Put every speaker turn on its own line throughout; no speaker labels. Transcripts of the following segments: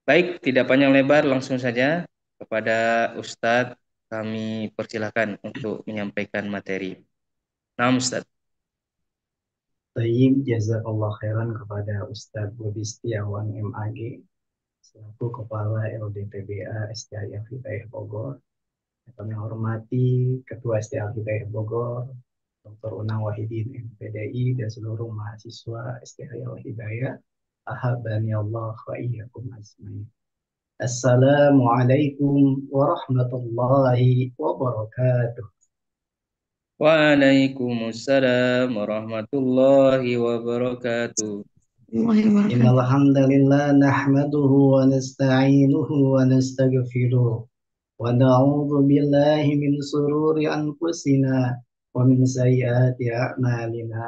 Baik, tidak panjang lebar, langsung saja kepada Ustadz kami persilahkan untuk menyampaikan materi. Nah, Ustadz.
Tayyib, jazakallah khairan kepada Ustadz Budi Setiawan MAG selaku Kepala LDPBA STI Al-Hidayah Bogor. Kami hormati Ketua STI Al-Hidayah Bogor, Dr. Unang Wahidin MPDI dan seluruh mahasiswa STI Al-Hidayah. Ahabani Allah wa iyyakum ajmain. Assalamualaikum warahmatullahi wabarakatuh.
Waalaikumsalam warahmatullahi wabarakatuh.
الله
إن
وبركاته.
الحمد لله نحمده ونستعينه ونستغفره ونعوذ بالله من شرور أنفسنا ومن سيئات أعمالنا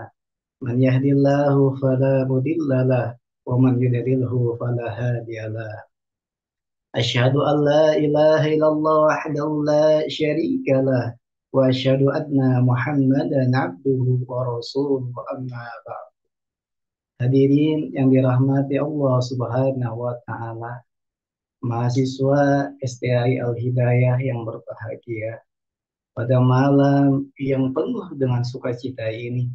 من يهد الله فلا مضل له ومن يضلله فلا هادي له أشهد أن لا إله إلا الله وحده لا شريك له وأشهد أن محمدا عبده ورسوله أما بعد. Hadirin yang dirahmati Allah Subhanahu wa taala, mahasiswa STI Al-Hidayah yang berbahagia. Pada malam yang penuh dengan sukacita ini,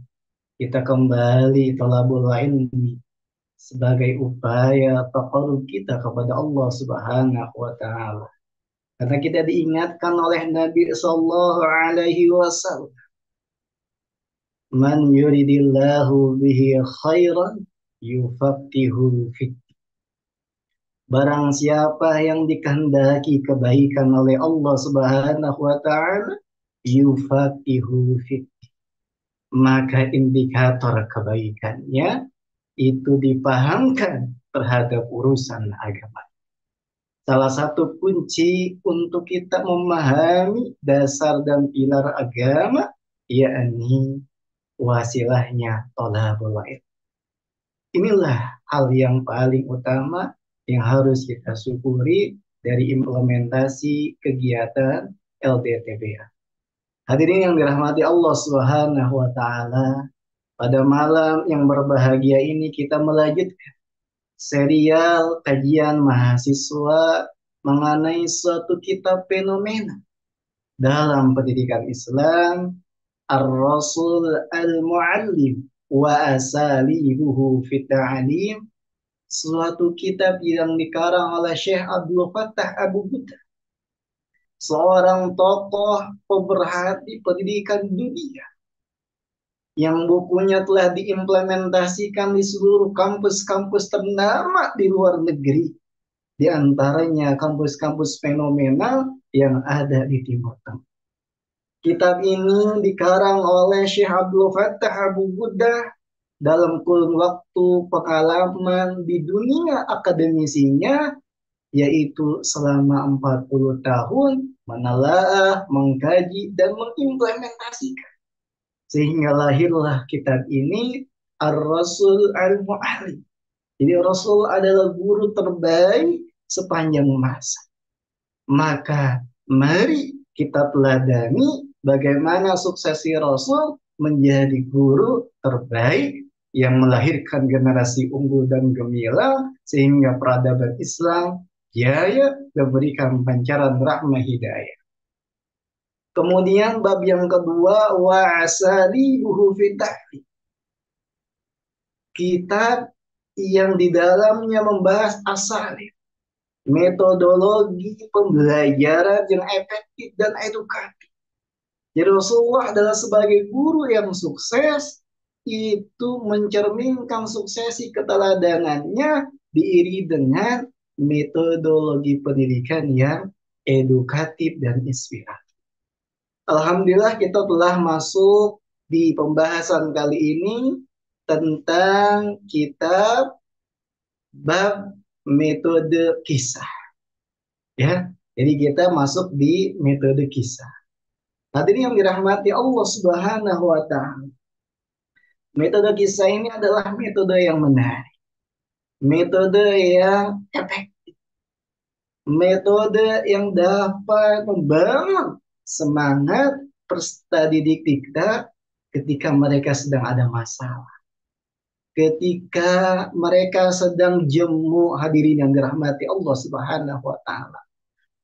kita kembali thalabul ilmi sebagai upaya taqarrub kita kepada Allah Subhanahu wa taala. Karena kita diingatkan oleh Nabi sallallahu alaihi wasallam, "Man yuridillahu bihi khairan yufaqihu fid." Barang siapa yang dikehendaki kebaikan oleh Allah Subhanahu wa taala, yufaqihu fit, maka indikator kebaikannya itu dipahamkan terhadap urusan agama. Salah satu kunci untuk kita memahami dasar dan pilar agama yakni wasilahnya thalabul ilm. Inilah hal yang paling utama yang harus kita syukuri dari implementasi kegiatan LDTBA. Hadirin yang dirahmati Allah Subhanahu wa taala, pada malam yang berbahagia ini kita melanjutkan serial kajian mahasiswa mengenai suatu kitab fenomena dalam pendidikan Islam, Ar-Rasul Al-Muallim wa Asalibuhu fit Ta'lim, suatu kitab yang dikarang oleh Syekh Abdul Fattah Abu Buddha, seorang tokoh pemerhati pendidikan dunia yang bukunya telah diimplementasikan di seluruh kampus-kampus ternama di luar negeri, di antaranya kampus-kampus fenomenal yang ada di Timur Tengah. Kitab ini dikarang oleh Syekh Abdul Fattah Abu Buddha dalam kurun waktu pengalaman di dunia akademisinya, yaitu selama 40 tahun menelaah, mengkaji, dan mengimplementasikan. Sehingga lahirlah kitab ini, Ar-Rasul Al-Mu'allim. Jadi Rasul adalah guru terbaik sepanjang masa. Maka mari kita teladani bagaimana suksesi Rasul menjadi guru terbaik yang melahirkan generasi unggul dan gemilang sehingga peradaban Islam jaya dan berikan pancaran rahmah hidayah. Kemudian bab yang kedua, wa asalibuhu fitahfi, kitab yang di dalamnya membahas asalib, metodologi pembelajaran yang efektif dan edukatif. Jadi Rasulullah adalah sebagai guru yang sukses, itu mencerminkan suksesi keteladanannya diiri dengan metodologi pendidikan yang edukatif dan inspiratif. Alhamdulillah kita telah masuk di pembahasan kali ini tentang kitab bab metode kisah. Ya, jadi kita masuk di metode kisah. Hadirin yang dirahmati Allah Subhanahu wa taala. Metode kisah ini adalah metode yang menarik, metode yang efektif, metode yang dapat membangun semangat peserta didik kita ketika mereka sedang ada masalah. ketika mereka sedang jemu, hadirin yang dirahmati Allah Subhanahu wa taala.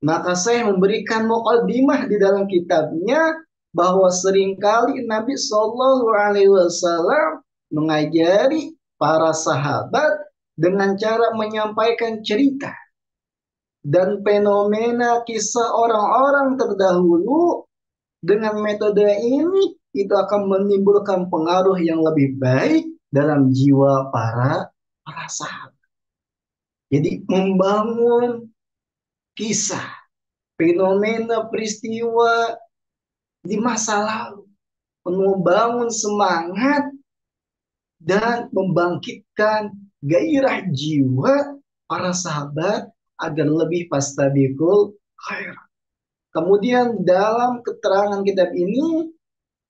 Maka saya memberikan mukadimah di dalam kitabnya bahwa seringkali Nabi Shallallahu Alaihi Wasallam mengajari para sahabat dengan cara menyampaikan cerita dan fenomena kisah orang-orang terdahulu. Dengan metode ini itu akan menimbulkan pengaruh yang lebih baik dalam jiwa para sahabat. Jadi membangun kisah, fenomena, peristiwa di masa lalu, membangun semangat dan membangkitkan gairah jiwa para sahabat agar lebih fastabiqul khair. Kemudian dalam keterangan kitab ini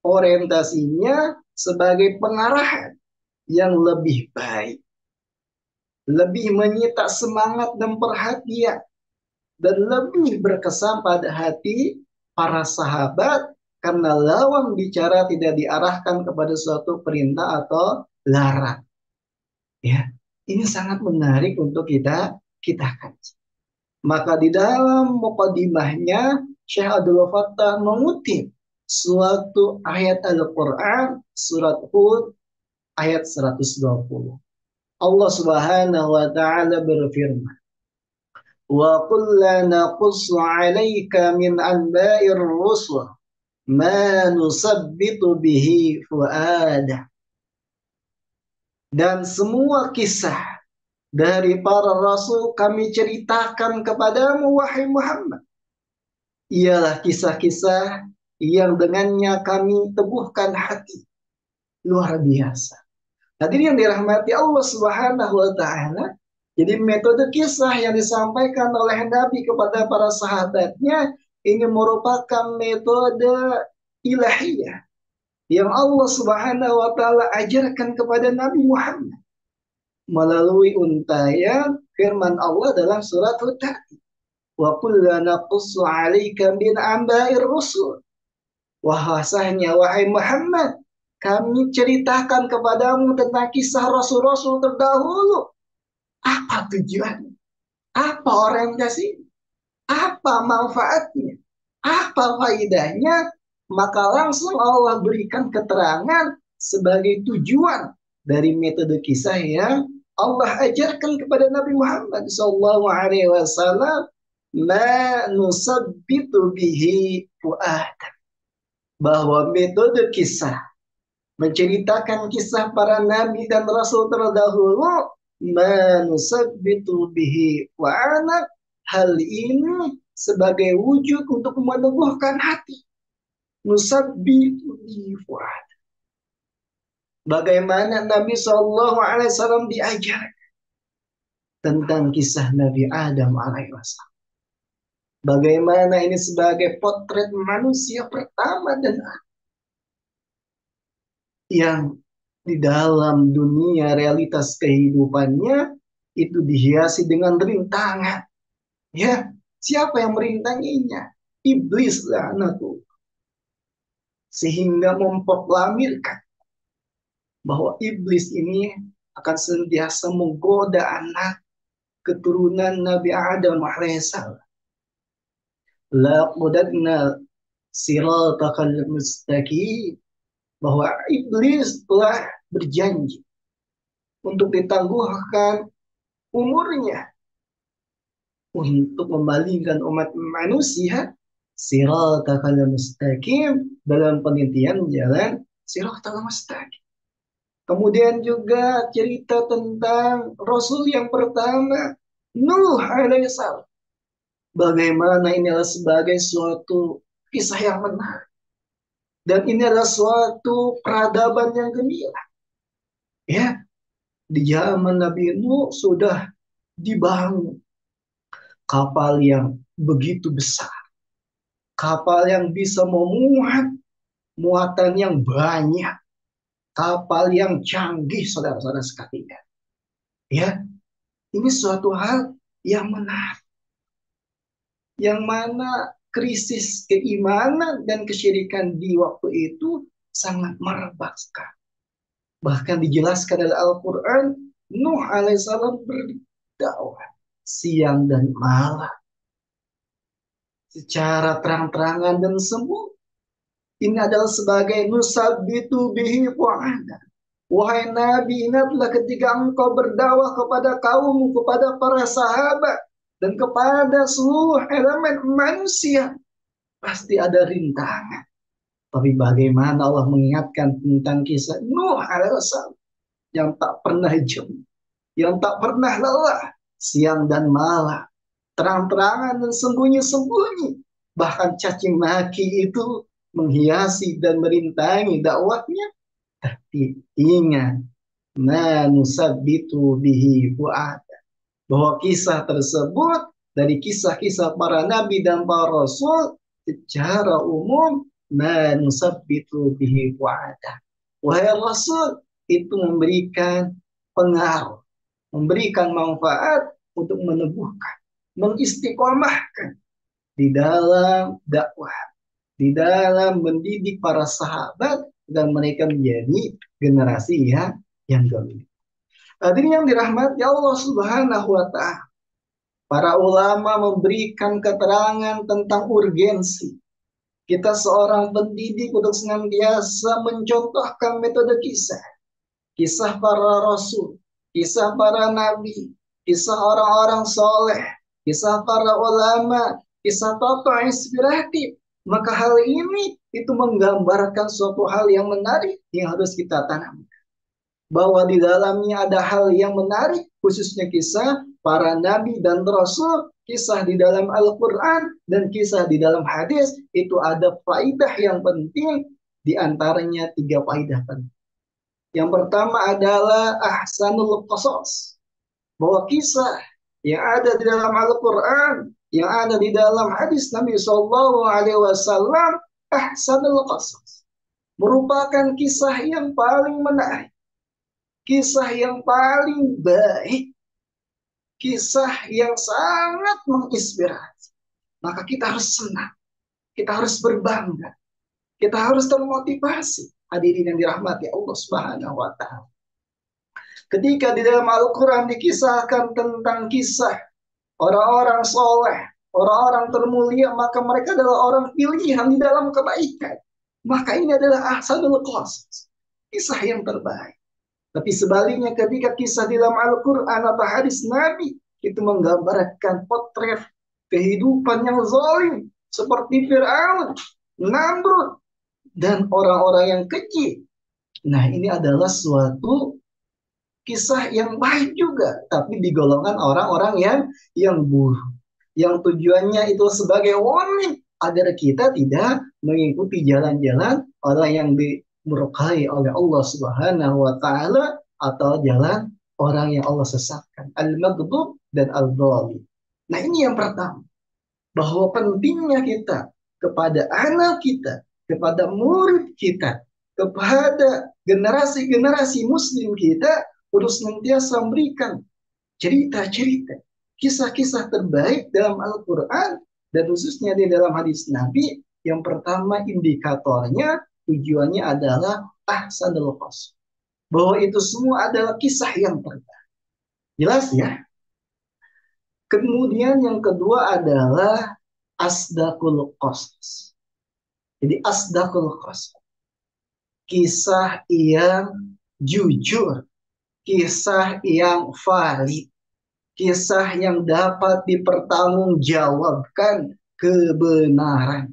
orientasinya sebagai pengarahan yang lebih baik, lebih menyita semangat dan perhatian, dan lebih berkesan pada hati para sahabat karena lawan bicara tidak diarahkan kepada suatu perintah atau larang. Ya, ini sangat menarik untuk kita kaji. Maka di dalam mukadimahnya Syekh Abdul Fattah mengutip suatu ayat Al-Quran surat Hud ayat 120. Allah Subhanahu wa taala berfirman, "Wa qul la naqussu 'alaika min anba'ir rusul ma nusabbitu bihi fu'ada." Dan semua kisah dari para rasul kami ceritakan kepadamu wahai Muhammad. Ialah kisah-kisah yang dengannya kami teguhkan hati. Luar biasa. Hadirin yang dirahmati Allah Subhanahu wa taala, jadi metode kisah yang disampaikan oleh Nabi kepada para sahabatnya ini merupakan metode ilahiyah yang Allah Subhanahu wa taala ajarkan kepada Nabi Muhammad melalui untayan firman Allah dalam surat Hud. Wa kullu naqussu 'alaika min amba'ir rusul. Wahasanya wahai Muhammad, kami ceritakan kepadamu tentang kisah rasul-rasul terdahulu. Apa tujuannya? Apa orientasinya? Apa manfaatnya? Apa faedahnya? Maka langsung Allah berikan keterangan sebagai tujuan dari metode kisah yang Allah ajarkan kepada Nabi Muhammad SAW. Ma nusabbitu bihi fu'ad. Bahwa metode kisah menceritakan kisah para nabi dan rasul terdahulu manusabbitu bihi wa anak, hal ini sebagai wujud untuk meneguhkan hati. Nusabbitu bihi fuad. Bagaimana Nabi SAW diajar tentang kisah Nabi Adam alaihissalam. Bagaimana ini sebagai potret manusia pertama dan yang di dalam dunia realitas kehidupannya itu dihiasi dengan rintangan. Ya, siapa yang merintanginya? Iblis laknatullah. Sehingga memproklamirkan bahwa iblis ini akan senantiasa menggoda anak keturunan Nabi Adam alaihissalam. La qudadna siratakal mustaqim, bahwa iblis telah berjanji untuk ditangguhkan umurnya untuk memalingkan umat manusia siratal mustaqim dalam penelitian jalan siratal mustaqim. Kemudian juga cerita tentang Rasul yang pertama, Nuh alaihissalam. Bagaimana ini adalah sebagai suatu kisah yang menarik. Dan ini adalah suatu peradaban yang gemilang. Ya, di zaman Nabi Nuh sudah dibangun kapal yang begitu besar. Kapal yang bisa memuat muatan yang banyak. Kapal yang canggih, saudara-saudara sekalian. Ya, ini suatu hal yang menarik. Yang mana krisis keimanan dan kesyirikan di waktu itu sangat merebak sekali. Bahkan dijelaskan dalam Al-Quran, Nuh alaihissalam berdakwah siang dan malam secara terang-terangan dan semu. Ini adalah sebagai nusabitu bihi fu'ada. Wahai Nabi, ingatlah ketika engkau berdakwah kepada kaum, kepada para sahabat, dan kepada seluruh elemen manusia. Pasti ada rintangan. Tapi bagaimana Allah mengingatkan tentang kisah Nuh alaihissalam yang tak pernah jemu, yang tak pernah lelah, siang dan malam, terang-terangan dan sembunyi-sembunyi. Bahkan caci maki itu menghiasi dan merintangi dakwahnya. Tapi ingat, nanusabitu bihi fu'ad, bahwa kisah tersebut dari kisah-kisah para nabi dan para rasul secara umum manusabbitu bihi wa'ada. Wahai rasul, itu memberikan pengaruh, memberikan manfaat untuk meneguhkan, mengistiqomahkan di dalam dakwah, di dalam mendidik para sahabat dan mereka menjadi generasi yang gemuk. Hadirin yang dirahmati Allah Subhanahu wa taala. Para ulama memberikan keterangan tentang urgensi kita seorang pendidik untuk senantiasa mencontohkan metode kisah. Kisah para rasul, kisah para nabi, kisah orang-orang soleh, kisah para ulama, kisah tokoh inspiratif. Maka hal ini itu menggambarkan suatu hal yang menarik yang harus kita tanam. Bahwa di dalamnya ada hal yang menarik, khususnya kisah para nabi dan rasul, kisah di dalam Al-Quran, dan kisah di dalam hadis, itu ada faidah yang penting, di antaranya 3 faidah penting. Yang pertama adalah ahsanul qasas, bahwa kisah yang ada di dalam Al-Quran, yang ada di dalam hadis Nabi SAW, ahsanul qasas, merupakan kisah yang paling menarik, kisah yang paling baik, kisah yang sangat menginspirasi. Maka kita harus senang, kita harus berbangga, kita harus termotivasi. Hadirin yang dirahmati Allah Subhanahu wa taala. Ketika di dalam Al-Quran dikisahkan tentang kisah orang-orang soleh, orang-orang termulia, maka mereka adalah orang pilihan di dalam kebaikan. Maka ini adalah ahsanul qasas, kisah yang terbaik. Tapi sebaliknya ketika kisah di dalam Al-Quran atau hadis Nabi itu menggambarkan potret kehidupan yang zalim seperti Fir'aun, Namrud, dan orang-orang yang keji. Nah, ini adalah suatu kisah yang baik juga, tapi di golongan orang-orang yang buruk, yang tujuannya itu sebagai warning agar kita tidak mengikuti jalan-jalan orang yang dimurkai oleh Allah Subhanahu wa taala atau jalan orang yang Allah sesatkan, al-maghdub dan al-dhalim. Nah, ini yang pertama, bahwa pentingnya kita kepada anak kita, kepada murid kita, kepada generasi-generasi muslim kita untuk senantiasa memberikan cerita-cerita, kisah-kisah terbaik dalam Al-Quran dan khususnya di dalam hadis Nabi. Yang pertama indikatornya, tujuannya adalah ahsanul qasas, bahwa itu semua adalah kisah yang terbaik. Jelas ya? Kemudian yang kedua adalah asdaqul qasas. Jadi asdaqul qasas, kisah yang jujur, kisah yang valid, kisah yang dapat dipertanggungjawabkan kebenaran.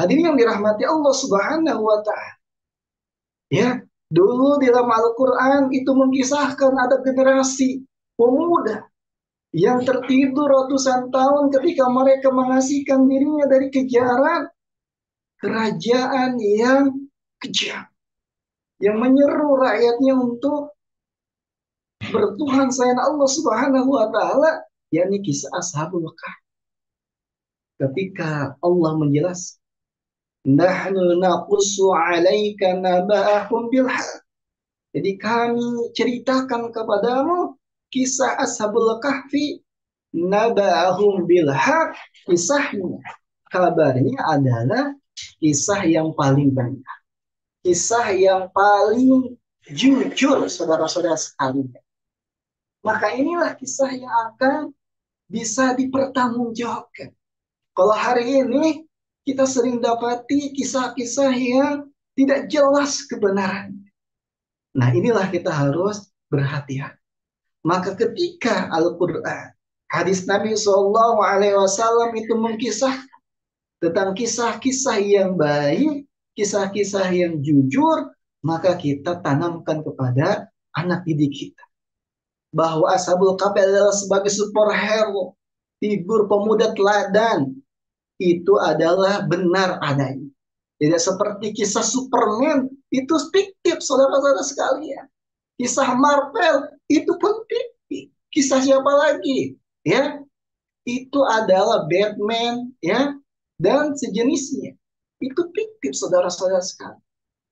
Hadirin yang dirahmati Allah Subhanahu wa taala. Ya, dulu di dalam Al-Quran itu mengisahkan ada generasi pemuda yang tertidur ratusan tahun ketika mereka mengasihkan dirinya dari kejaran kerajaan yang kejam, yang menyeru rakyatnya untuk bertuhan selain Allah Subhanahu wa taala, yakni kisah Ashabul Kahfi. Ketika Allah menjelaskan, nahnu naqussu 'alaika naba'ahum bil haq. Jadi kami ceritakan kepadamu kisah Ashabul Kahfi, naba'ahum bil haq, kisahnya, kabarnya adalah kisah yang paling benar, kisah yang paling jujur, saudara-saudara sekalian. Maka inilah kisah yang akan bisa dipertanggungjawabkan. Kalau hari ini kita sering dapati kisah-kisah yang tidak jelas kebenaran. Nah, inilah kita harus berhati-hati. Maka ketika Al-Quran, hadis Nabi SAW itu mengkisah tentang kisah-kisah yang baik, kisah-kisah yang jujur, maka kita tanamkan kepada anak didik kita bahwa Ashabul Kahfi adalah sebagai superhero, figur pemuda teladan, itu adalah benar adanya. Tidak seperti kisah Superman, itu fiktif, saudara-saudara sekalian. Kisah Marvel, itu pun fiktif. Kisah siapa lagi? Ya, itu adalah Batman, ya, dan sejenisnya. Itu fiktif, saudara-saudara sekalian.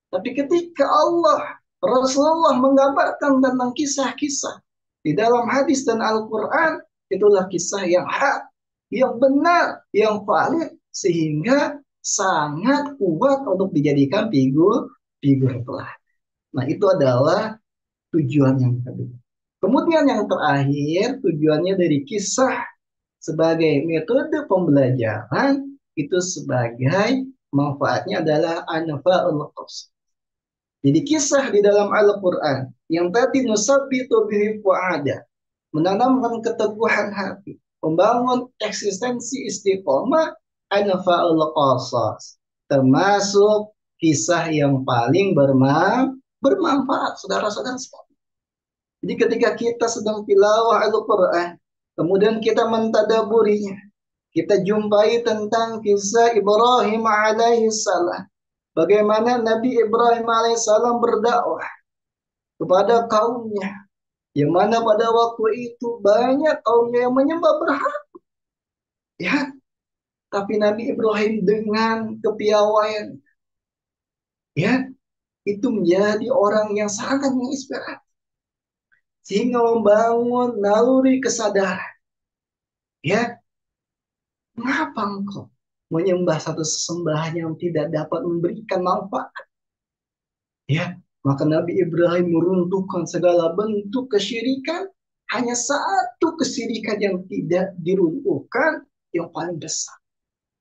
Tapi ketika Allah, Rasulullah menggambarkan tentang kisah-kisah di dalam hadis dan Al-Quran, itulah kisah yang hak, yang benar, yang valid, sehingga sangat kuat untuk dijadikan figur teladan. Nah, itu adalah tujuan yang kedua. Kemudian yang terakhir, tujuannya dari kisah sebagai metode pembelajaran, itu sebagai manfaatnya adalah anfa'ul qasas. Jadi kisah di dalam Al-Quran yang tadi nusabbitu bihi fu'ada, menanamkan keteguhan hati, membangun eksistensi istiqomah, anfa'ul qasas, termasuk kisah yang paling bermanfaat, saudara-saudara sekalian. Jadi ketika kita sedang tilawah Al-Quran, kemudian kita mentadaburinya, kita jumpai tentang kisah Ibrahim alaihissalam. Bagaimana Nabi Ibrahim alaihissalam berdakwah kepada kaumnya. Yang mana pada waktu itu banyak kaumnya yang menyembah berhala. Ya, tapi Nabi Ibrahim dengan kepiawaian, ya, itu menjadi orang yang sangat menginspirasi. Sehingga membangun naluri kesadaran. Ya, mengapa engkau menyembah satu sesembahan yang tidak dapat memberikan manfaat? Ya, maka Nabi Ibrahim meruntuhkan segala bentuk kesyirikan. Hanya satu kesyirikan yang tidak diruntuhkan, yang paling besar.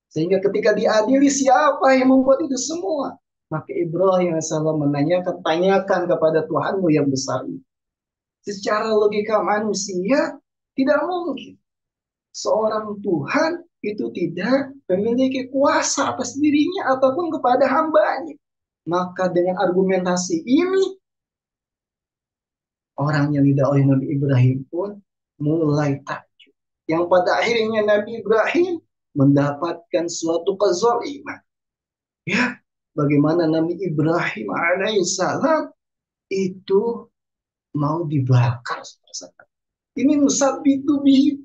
Sehingga ketika diadili siapa yang membuat itu semua, maka Ibrahim AS menanyakan, tanyakan kepada Tuhanmu yang besar ini. Secara logika manusia, tidak mungkin seorang Tuhan itu tidak memiliki kuasa atas dirinya ataupun kepada hambanya. Maka dengan argumentasi ini, orang yang didakwai Nabi Ibrahim pun mulai takjub. Yang pada akhirnya Nabi Ibrahim mendapatkan suatu kezaliman. Ya, bagaimana Nabi Ibrahim alaihissalam itu mau dibakar. Ini musabitu bihi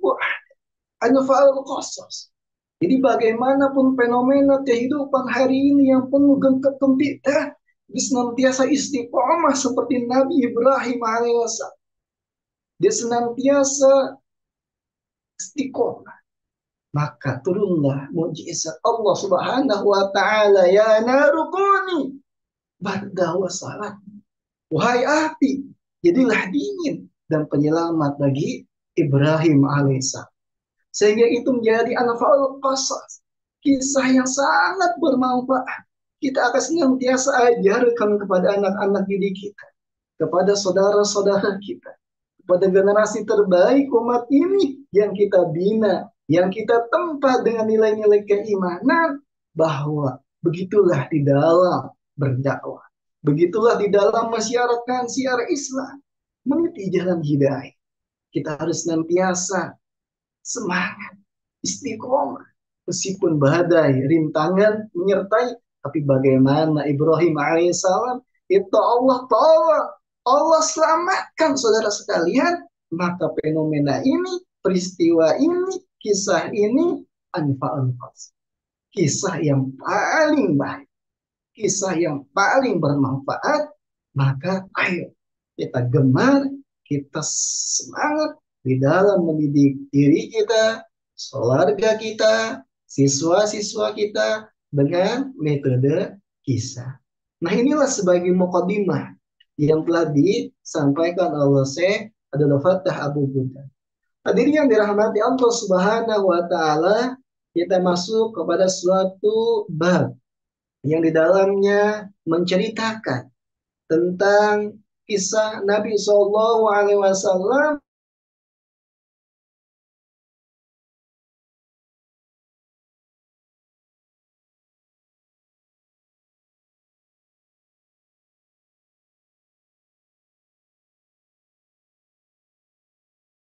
anfa'ul qasas. Jadi bagaimanapun fenomena kehidupan hari ini yang penuh gengkek gempita, senantiasa istiqomah seperti Nabi Ibrahim alaihissalam. Dia senantiasa istiqomah. Maka turunlah mujizat Allah Subhanahu wa taala, ya narukuni barda wa salat. Wahai api, jadilah dingin dan penyelamat bagi Ibrahim alaihissalam. Sehingga itu menjadi anfa'ul qasas, kisah yang sangat bermanfaat. Kita akan senantiasa ajarkan kepada anak-anak didik kita, kepada saudara-saudara kita, kepada generasi terbaik umat ini yang kita bina, yang kita tempat dengan nilai-nilai keimanan, bahwa begitulah di dalam berdakwah, begitulah di dalam mensiarkan siar Islam, meniti jalan hidayah. Kita harus senantiasa semangat, istiqomah, meskipun badai, rintangan menyertai, tapi bagaimana Ibrahim alaihissalam itu Allah tolong, Allah selamatkan saudara sekalian. Maka fenomena ini, peristiwa ini, kisah ini anfa'ul qasas, kisah yang paling baik, kisah yang paling bermanfaat. Maka ayo kita gemar, kita semangat di dalam mendidik diri kita, keluarga kita, siswa-siswa kita dengan metode kisah. Nah, inilah sebagai mukadimah yang telah disampaikan oleh Syekh adalah Fathah Abu Buddha. Hadirin yang dirahmati Allah Subhanahu wa taala, kita masuk kepada suatu bab yang di dalamnya menceritakan tentang kisah Nabi Shallallahu Alaihi Wasallam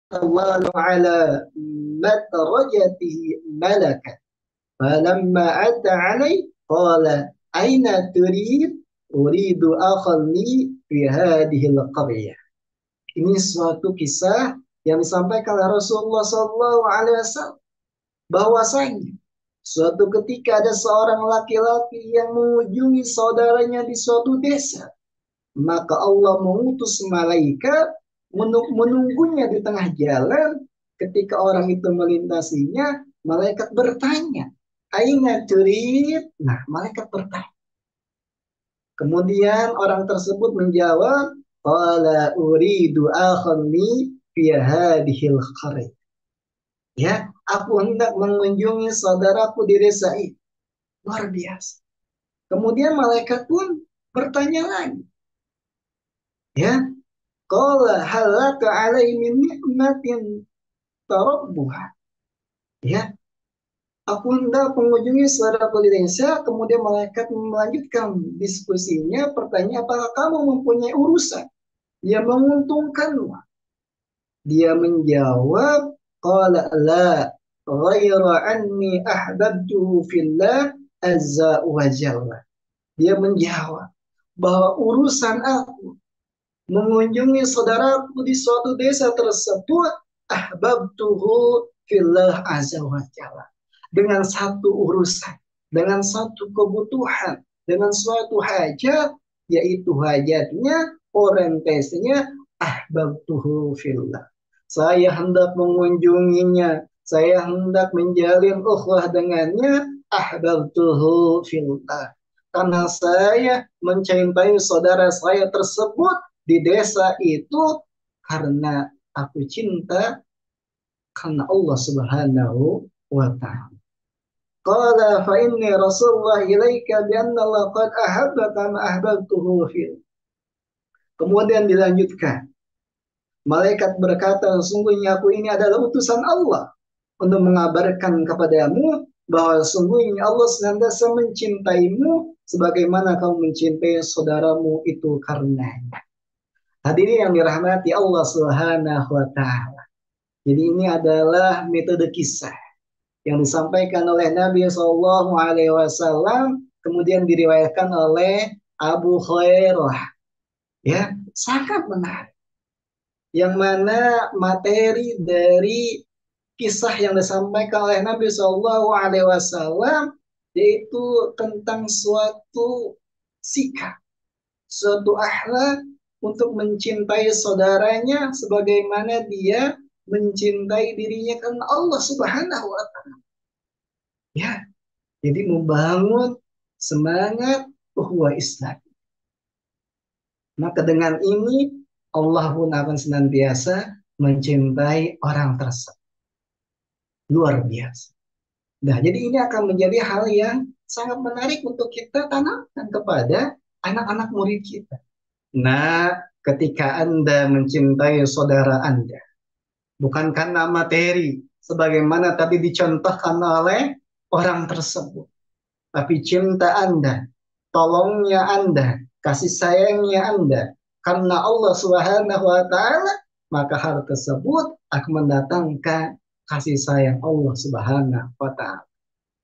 Allah ala madrajatihi malaka falamma ata alai qala aina turid uridu akhalli fi hadhihi al-qaryah. Ini suatu kisah yang disampaikan oleh Rasulullah Sallallahu Alaihi Wasallam bahwasanya suatu ketika ada seorang laki-laki yang mengunjungi saudaranya di suatu desa, maka Allah mengutus malaikat menunggunya di tengah jalan. Ketika orang itu melintasinya, malaikat bertanya, aina turid? Nah, malaikat bertanya. Kemudian orang tersebut menjawab, qala uridu akhani fi hadhil qaryah. Ya, aku hendak mengunjungi saudaraku di desa ini. Luar biasa. Kemudian malaikat pun bertanya lagi. Ya, qala halaka alaihi min nikmatin tarabbuha. Ya, aku hendak mengunjungi saudaraku di desa. Kemudian malaikat melanjutkan diskusinya. Pertanyaan, apakah kamu mempunyai urusan yang menguntungkanmu? Dia menjawab, qala la ghaira anni ahbabtuhu fillah azza wa jalla. Dia menjawab bahwa urusan aku mengunjungi saudaraku di suatu desa tersebut, ahbabtuhu fillah azza wa jalla. Dengan satu urusan, dengan satu kebutuhan, dengan suatu hajat, yaitu hajatnya, orientasinya ahbabtuhu fillah. Saya hendak mengunjunginya, saya hendak menjalin ukhuwah dengannya, ahbabtuhu fillah. Karena saya mencintai saudara saya tersebut di desa itu karena aku cinta karena Allah Subhanahu wa taala. Qala fa inni rasulullah ilaika bi anna Allah qad ahabbaka ma ahbabtuhu fil. Kemudian dilanjutkan, malaikat berkata, sungguhnya aku ini adalah utusan Allah untuk mengabarkan kepadamu bahwa sungguhnya Allah senantiasa mencintaimu sebagaimana kamu mencintai saudaramu itu karenanya. Hadirin yang dirahmati Allah Subhanahu wa taala. Jadi ini adalah metode kisah yang disampaikan oleh Nabi Shallallahu Alaihi Wasallam, kemudian diriwayatkan oleh Abu Hurairah. Ya, sangat menarik. Yang mana materi dari kisah yang disampaikan oleh Nabi Shallallahu Alaihi Wasallam yaitu tentang suatu sikap, suatu akhlak untuk mencintai saudaranya sebagaimana dia mencintai dirinya karena Allah Subhanahu wa taala. Ya, jadi membangun semangat ukhuwah Islam. Maka dengan ini Allah pun akan senantiasa mencintai orang tersebut. Luar biasa. Nah, jadi ini akan menjadi hal yang sangat menarik untuk kita tanamkan kepada anak-anak murid kita. Nah, ketika Anda mencintai saudara Anda, bukan karena materi, sebagaimana tadi dicontohkan oleh orang tersebut, tapi cinta Anda, tolongnya Anda, kasih sayangnya Anda, karena Allah Subhanahu wa taala, maka hal tersebut akan mendatangkan kasih sayang Allah Subhanahu wa taala.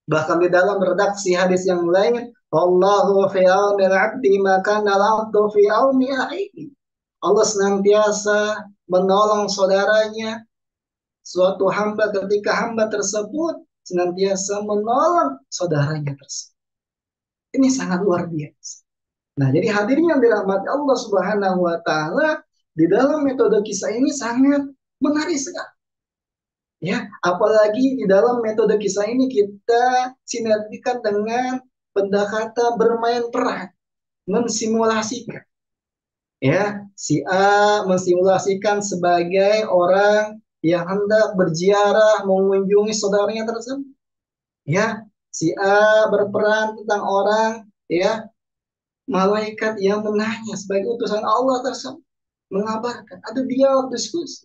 Bahkan di dalam redaksi hadis yang lain, Wallahu fi auni al-'abdi maka al-'abdu fi auni akhihi. Allah senantiasa menolong saudaranya, suatu hamba ketika hamba tersebut senantiasa menolong saudaranya tersebut. Ini sangat luar biasa. Nah, jadi hadirin yang dirahmati Allah Subhanahu wa taala, di dalam metode kisah ini sangat menarik sekali. Ya, apalagi di dalam metode kisah ini kita sinergikan dengan pendekatan bermain peran, mensimulasikan. Ya, si A mensimulasikan sebagai orang yang hendak berziarah mengunjungi saudaranya tersebut. Ya, si A berperan tentang orang, ya, malaikat yang menanya sebagai utusan Allah tersebut mengabarkan. Ada dialog diskusi,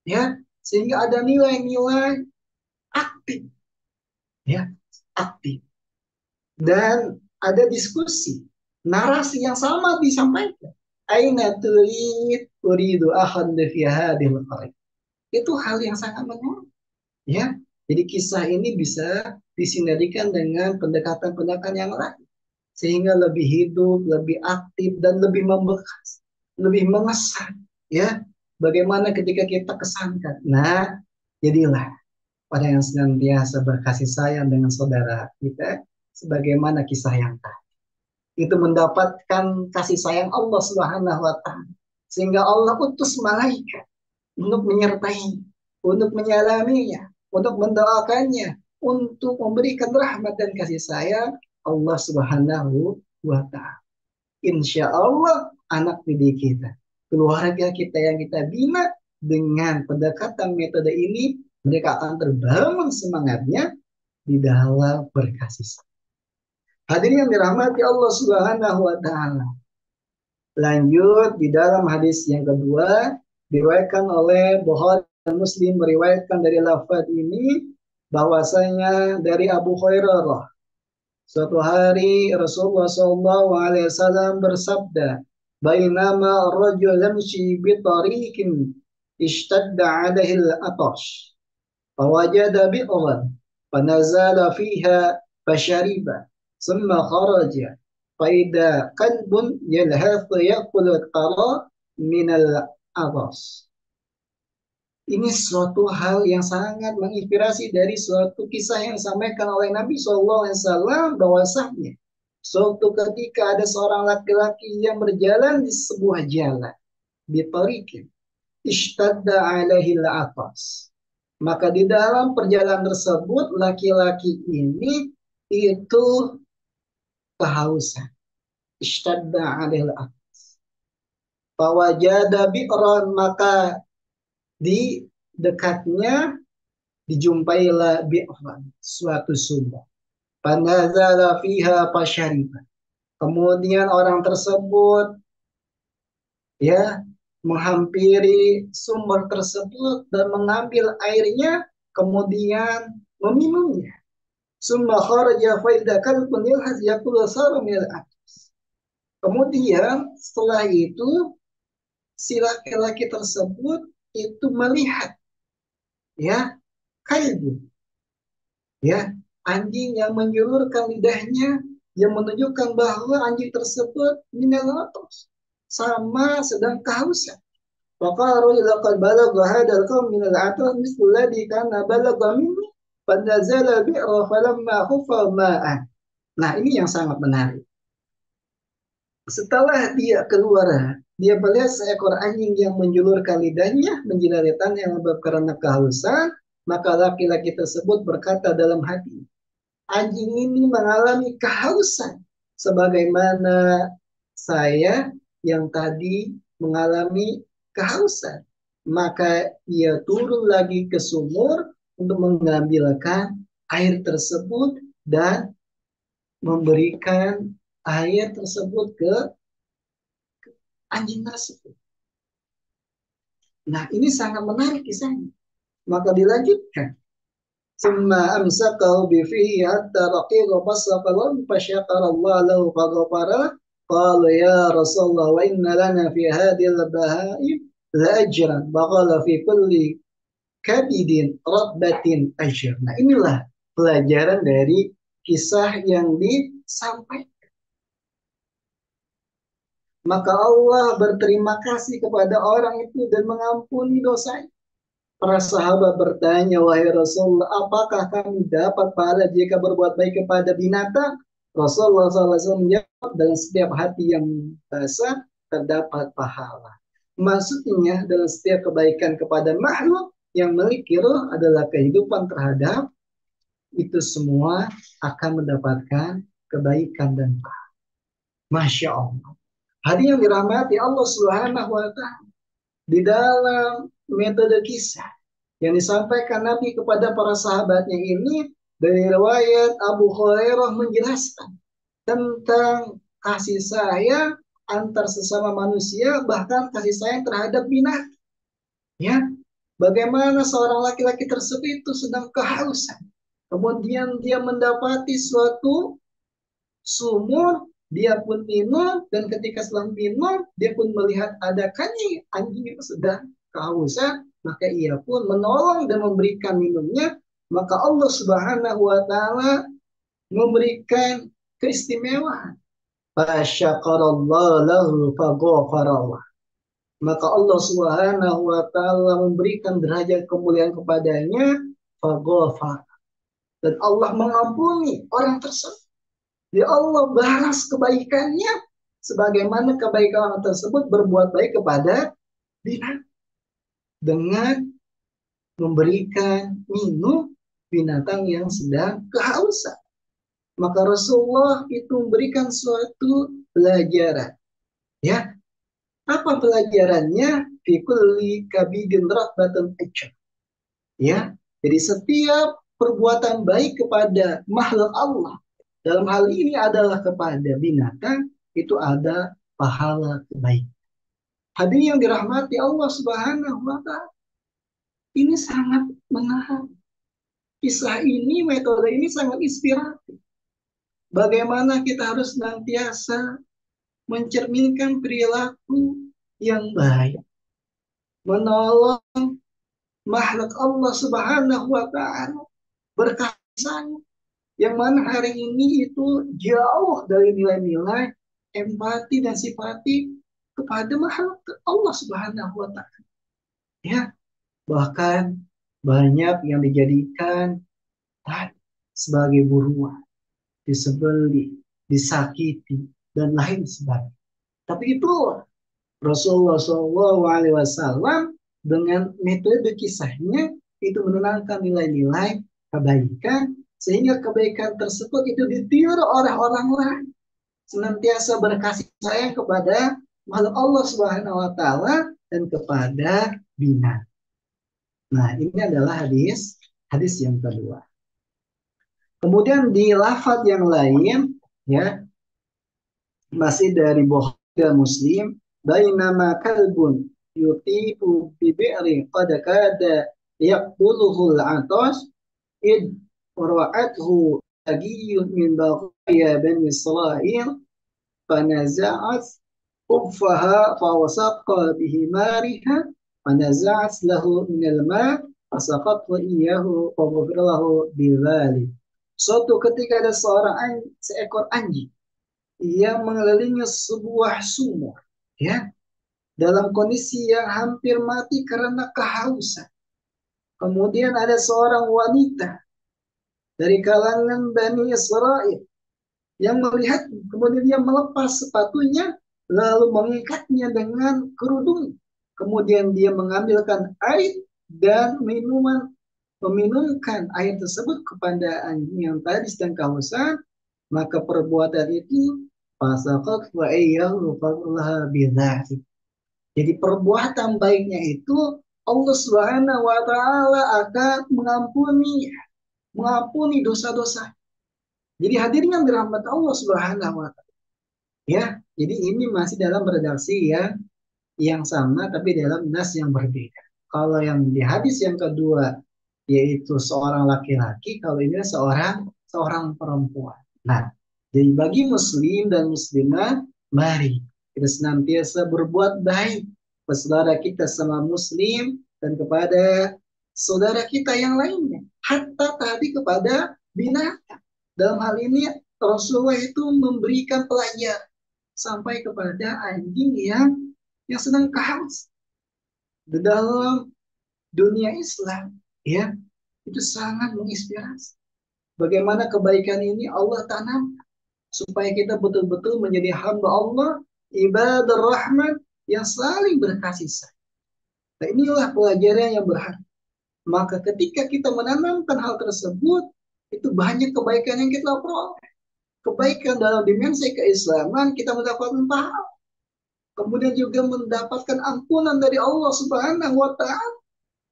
ya, sehingga ada nilai-nilai aktif, ya, aktif, dan ada diskusi, narasi yang sama disampaikan. Aina turid uridu ahan fi hadhil qarya. Itu hal yang sangat menarik, ya. Jadi kisah ini bisa disinergikan dengan pendekatan-pendekatan yang lain sehingga lebih hidup, lebih aktif dan lebih membekas, lebih mengesan, ya. Bagaimana ketika kita kesankan. Nah, jadilah pada yang senantiasa berkasih sayang dengan saudara kita sebagaimana kisah yang tadi. Itu mendapatkan kasih sayang Allah Subhanahu wa taala. Sehingga Allah utus malaikat untuk menyertai, untuk menyalaminya, untuk mendoakannya, untuk memberikan rahmat dan kasih sayang Allah Subhanahu wa taala. Insya Allah anak didik kita, keluarga kita yang kita bina dengan pendekatan metode ini, mereka akan terbangun semangatnya di dalam berkasih sayang. Hadirin yang dirahmati Allah Subhanahu wa taala. Lanjut di dalam hadis yang kedua diriwayatkan oleh Bukhari dan Muslim, meriwayatkan dari lafaz ini bahwasanya dari Abu Hurairah, suatu hari Rasulullah SAW bersabda, "Bainama ar-rajul yamshi bi tariqin ishtadda 'alaihi al-'atash, fawajada bi'ran, fanazala fiha fashariba, thumma kharaja, faida qalbun yalhath ya'kul al-qara min al-'atash." Ini suatu hal yang sangat menginspirasi dari suatu kisah yang disampaikan oleh Nabi SAW bahwasanya suatu ketika ada seorang laki-laki yang berjalan di sebuah jalan di tariqin ishtadda alaihi al-atas. Maka di dalam perjalanan tersebut laki-laki ini itu kehausan. Ishtadda alaihi al-atas. Fawajada bi'ran, maka di dekatnya dijumpailah bi'ran, suatu sumber. Panazala fiha pasyariba. Kemudian orang tersebut, ya, menghampiri sumber tersebut dan mengambil airnya, kemudian meminumnya. Summa kharaja faida kalbun yalhaz yakulu saru minal atas. Kemudian setelah itu si laki-laki tersebut itu melihat, ya, kalbu, ya, anjing yang menjulurkan lidahnya yang menunjukkan bahwa anjing tersebut minal atas, sama sedang kehausan. Faqalu laqad balagha hadzal qaum minal atas mislu alladhi kana balagha minni fanazala bi'ra falamma khufa ma'an. Nah, ini yang sangat menarik. Setelah dia keluar, dia melihat seekor anjing yang menjulurkan lidahnya menjinari tanah yang lembab karena kehausan, maka laki-laki tersebut berkata dalam hati, anjing ini mengalami kehausan sebagaimana saya yang tadi mengalami kehausan. Maka ia turun lagi ke sumur untuk mengambilkan air tersebut dan memberikan air tersebut ke anjing tersebut. Nah, ini sangat menarik kisahnya. Maka dilanjutkan. Summa amsakahu bifihi hatta raqiqa basaqahu fasyakara Allah lahu faghafara. Qala ya Rasulullah wa inna lana fi hadhihi al-bahaim la ajran. Baqala fi kulli kabidin ratbatin ajr. Nah, inilah pelajaran dari kisah yang disampaikan. Maka Allah berterima kasih kepada orang itu dan mengampuni dosanya. Para sahabat bertanya, wahai Rasulullah, apakah kami dapat pahala jika berbuat baik kepada binatang? Rasulullah SAW menjawab, dalam setiap hati yang basah terdapat pahala. Maksudnya, dalam setiap kebaikan kepada makhluk yang memiliki roh adalah kehidupan terhadap itu semua akan mendapatkan kebaikan dan pahala. Masya Allah. Hadirin yang dirahmati Allah Subhanahu wa taala, di dalam metode kisah yang disampaikan Nabi kepada para sahabatnya ini, dari riwayat Abu Hurairah menjelaskan tentang kasih sayang antar sesama manusia, bahkan kasih sayang terhadap binatang. Ya, bagaimana seorang laki-laki tersebut itu sedang kehausan, kemudian dia mendapati suatu sumur, dia pun minum, dan ketika setelah minum, dia pun melihat ada anjing, anjing itu sedang kehausan, maka ia pun menolong dan memberikan minumnya, maka Allah Subhanahu wa taala memberikan keistimewaan. Fasyakarallahu lahu faghafarallah. Maka Allah Subhanahu wa taala memberikan derajat kemuliaan kepadanya, faghafar. Dan Allah mengampuni orang tersebut. Ya Allah balas kebaikannya sebagaimana kebaikan orang tersebut berbuat baik kepada binatang dengan memberikan minum binatang yang sedang kehausan. Maka Rasulullah itu memberikan suatu pelajaran. Ya, apa pelajarannya? Fi kulli kabidin rahbatun ajab. Ya, jadi setiap perbuatan baik kepada makhluk Allah, dalam hal ini adalah kepada binatang, itu ada pahala kebaikan. Hadirin yang dirahmati Allah Subhanahu wa taala, ini sangat menarik. Kisah ini, metode ini sangat inspiratif. Bagaimana kita harus senantiasa mencerminkan perilaku yang baik, menolong makhluk Allah Subhanahu wa taala, berkasih sayang, yang mana hari ini itu jauh dari nilai-nilai empati dan simpati kepada makhluk Allah Subhanahu wa taala. Ya, bahkan banyak yang dijadikan sebagai buruan, disembelih, disakiti, dan lain sebagainya. Tapi itu Rasulullah SAW dengan metode kisahnya itu menenangkan nilai-nilai kebaikan, sehingga kebaikan tersebut itu ditiru oleh orang lain, senantiasa berkasih sayang kepada makhluk Allah Subhanahu wa taala dan kepada binatang. Nah, ini adalah hadis yang kedua. Kemudian di lafaz yang lain, ya, masih dari Bukhari dan Muslim, bainama kalbun yutifu bi bi'ri qad kada yaqbuluhu al-'atash id ra'athu agiyun min baghaya bani Israil fanaza'at khuffaha fawasaqa bihimariha fanaza'at lahu min al-ma' fasaqathu iyyahu faghfir lahu bidzalik. Suatu ketika ada seekor anjing yang mengelilingi sebuah sumur, ya, dalam kondisi yang hampir mati karena kehausan. Kemudian ada seorang wanita dari kalangan Bani Israel yang melihat, kemudian dia melepas sepatunya, lalu mengikatnya dengan kerudung. Kemudian dia mengambilkan air dan meminumkan air tersebut kepada anjing yang tadi sedang kehausan, maka perbuatan itu fasaqat wa iyyahu fadlaha bidzalik. Jadi perbuatan baiknya itu Allah Subhanahu wa taala akan mengampuni dosa-dosa. Jadi hadirin yang dirahmati Allah Subhanahu wa taala. Ya, jadi ini masih dalam redaksi yang sama tapi dalam nas yang berbeda. Kalau yang di hadis yang kedua yaitu seorang laki-laki, kalau ini seorang perempuan. Nah, jadi bagi muslim dan muslimah, mari kita senantiasa berbuat baik kepada saudara kita sama muslim dan kepada saudara kita yang lainnya. Hatta tadi kepada binatang. Dalam hal ini Rasulullah itu memberikan pelajaran sampai kepada anjing yang sedang kehausan. Di dalam dunia Islam, ya, itu sangat menginspirasi. Bagaimana kebaikan ini Allah tanam supaya kita betul-betul menjadi hamba Allah, ibadah rahman yang saling berkasih sayang. Nah, inilah pelajaran yang berharga. Maka ketika kita menanamkan hal tersebut, itu banyak kebaikan yang kita peroleh. Kebaikan dalam dimensi keislaman kita mendapatkan pahala. kemudian juga mendapatkan ampunan dari Allah Subhanahu wa taala.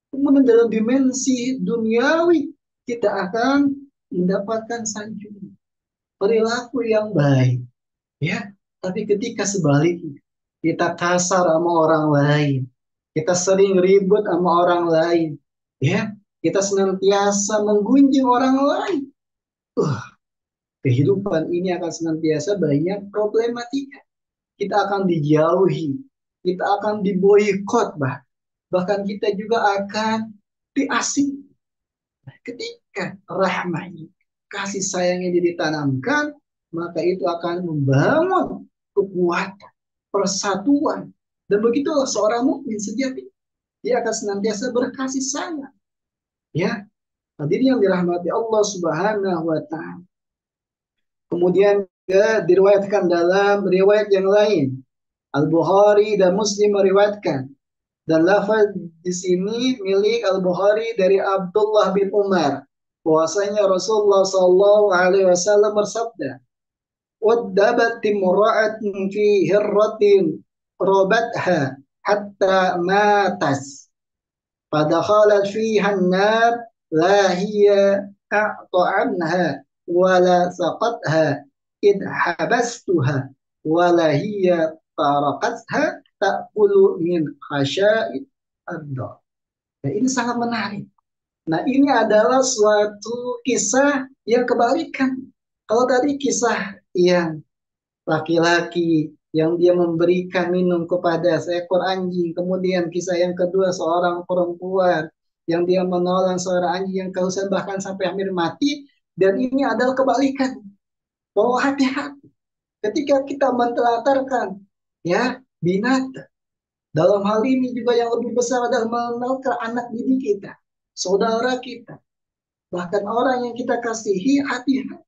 Kemudian dalam dimensi duniawi kita akan mendapatkan sanjungan, perilaku yang baik, ya. Tapi ketika sebaliknya kita kasar sama orang lain, kita sering ribut sama orang lain, ya, kita senantiasa menggunjing orang lain, kehidupan ini akan senantiasa banyak problematika. Kita akan dijauhi, kita akan diboikot, bahkan kita juga akan diasing. Ketika rahmah ini, kasih sayangnya ditanamkan, maka itu akan membangun kekuatan, persatuan. Dan begitulah seorang mukmin sejati. Dia akan senantiasa berkasih sayang. Ya, hadirin yang dirahmati Allah Subhanahu wa taala. Kemudian juga diriwayatkan dalam riwayat yang lain. Al-Bukhari dan Muslim meriwayatkan, dan lafaz di sini milik Al-Bukhari dari Abdullah bin Umar, bahwasanya Rasulullah Shallallahu Alaihi Wasallam bersabda, "Wadabat timra'atun fi hirratin robatha hatta matas, fadakhalat fiha an-nar la hiya a'ta'anha wala saqatha id habastuha wala hiya taraqatha ta'kulu min khasyaid ad-dar." Nah, ini sangat menarik. Nah, ini adalah suatu kisah yang kebalikan. Kalau tadi kisah yang laki-laki yang dia memberikan minum kepada seekor anjing, kemudian kisah yang kedua seorang perempuan yang dia menolong seorang anjing yang kehausan bahkan sampai hampir mati, dan ini adalah kebalikan. Bahwa hati-hati ketika kita mentelantarkan, ya, binatang. Dalam hal ini juga yang lebih besar adalah mengenalkan anak didik kita, saudara kita, bahkan orang yang kita kasihi. Hati-hati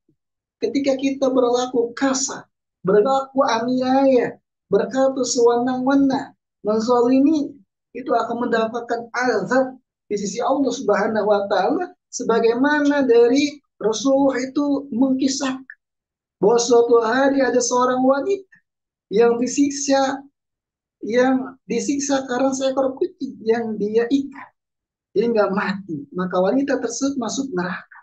ketika kita berlaku kasar, berlaku aniaya, berkata sewenang-wenang, menzalimi, itu akan mendapatkan azab di sisi Allah Subhanahu wa taala, sebagaimana dari Rasulullah itu mengkisah bahwa suatu hari ada seorang wanita yang disiksa karena seekor kucing yang dia ikat hingga mati. Maka wanita tersebut masuk neraka.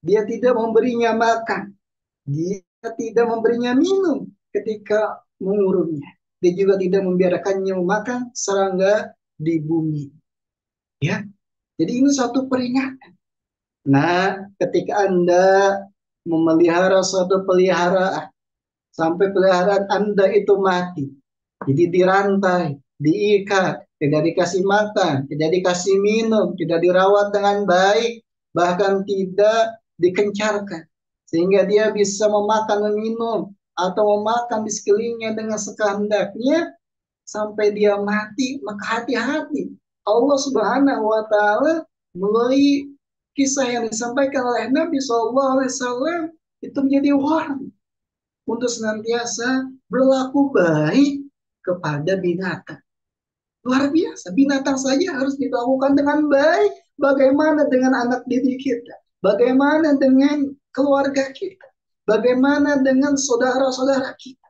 Dia tidak memberinya makan, dia tidak memberinya minum ketika mengurungnya. Dia juga tidak membiarkannya makan serangga di bumi. Ya, jadi ini satu peringatan. Nah, ketika Anda memelihara suatu peliharaan sampai peliharaan Anda itu mati, jadi dirantai, diikat, tidak dikasih makan, tidak dikasih minum, tidak dirawat dengan baik, bahkan tidak dikencarkan, sehingga dia bisa memakan, meminum, atau memakan di sekelilingnya dengan sekehendaknya sampai dia mati. Maka hati-hati. Allah Subhanahu wa taala melalui kisah yang disampaikan oleh Nabi SAW itu menjadi warning untuk senantiasa berlaku baik kepada binatang. Luar biasa, binatang saja harus dilakukan dengan baik. Bagaimana dengan anak didik kita? Bagaimana dengan keluarga kita? Bagaimana dengan saudara-saudara kita?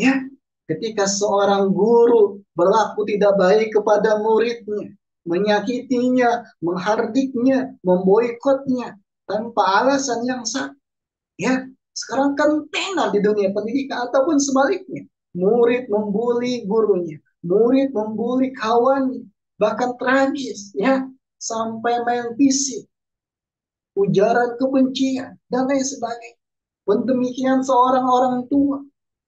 Ya, ketika seorang guru berlaku tidak baik kepada muridnya, menyakitinya, menghardiknya, memboikotnya tanpa alasan yang sah. Ya, sekarang kan tenar di dunia pendidikan, ataupun sebaliknya. Murid membuli gurunya, murid membuli kawannya, bahkan tragis, ya, sampai main fisik, ujaran kebencian, dan lain sebagainya. Pun demikian seorang orang tua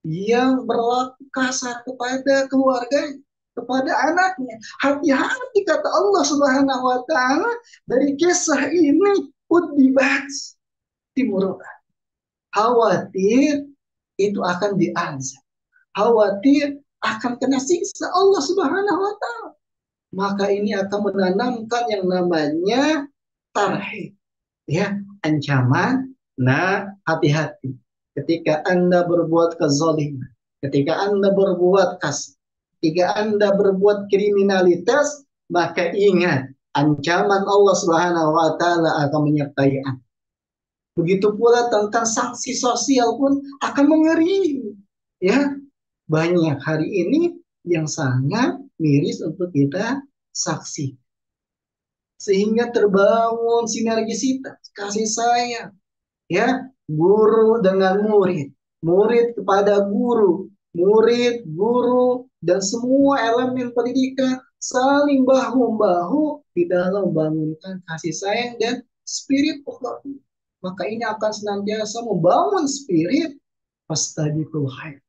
yang berlaku kasar kepada keluarganya, kepada anaknya. Hati-hati kata Allah Subhanahu wa taala dari kisah ini, udibat timur, khawatir itu akan diazab, khawatir akan kena siksa Allah Subhanahu wa taala. Maka ini akan menanamkan yang namanya tarhib, ya, ancaman. Nah, hati-hati ketika Anda berbuat kezaliman, ketika Anda berbuat kasar, ketika Anda berbuat kriminalitas, maka ingat ancaman Allah Subhanahu wa taala akan menyertai Anda. Begitu pula tentang sanksi sosial pun akan mengeri, ya. banyak hari ini yang sangat miris untuk kita saksi. Sehingga terbangun sinergisitas, kasih sayang, ya, guru dengan murid, murid kepada guru, murid, guru, dan semua elemen pendidikan saling bahu-bahu di dalam membangunkan kasih sayang dan spirit Allah. Maka ini akan senantiasa membangun spirit fastabiqul khair.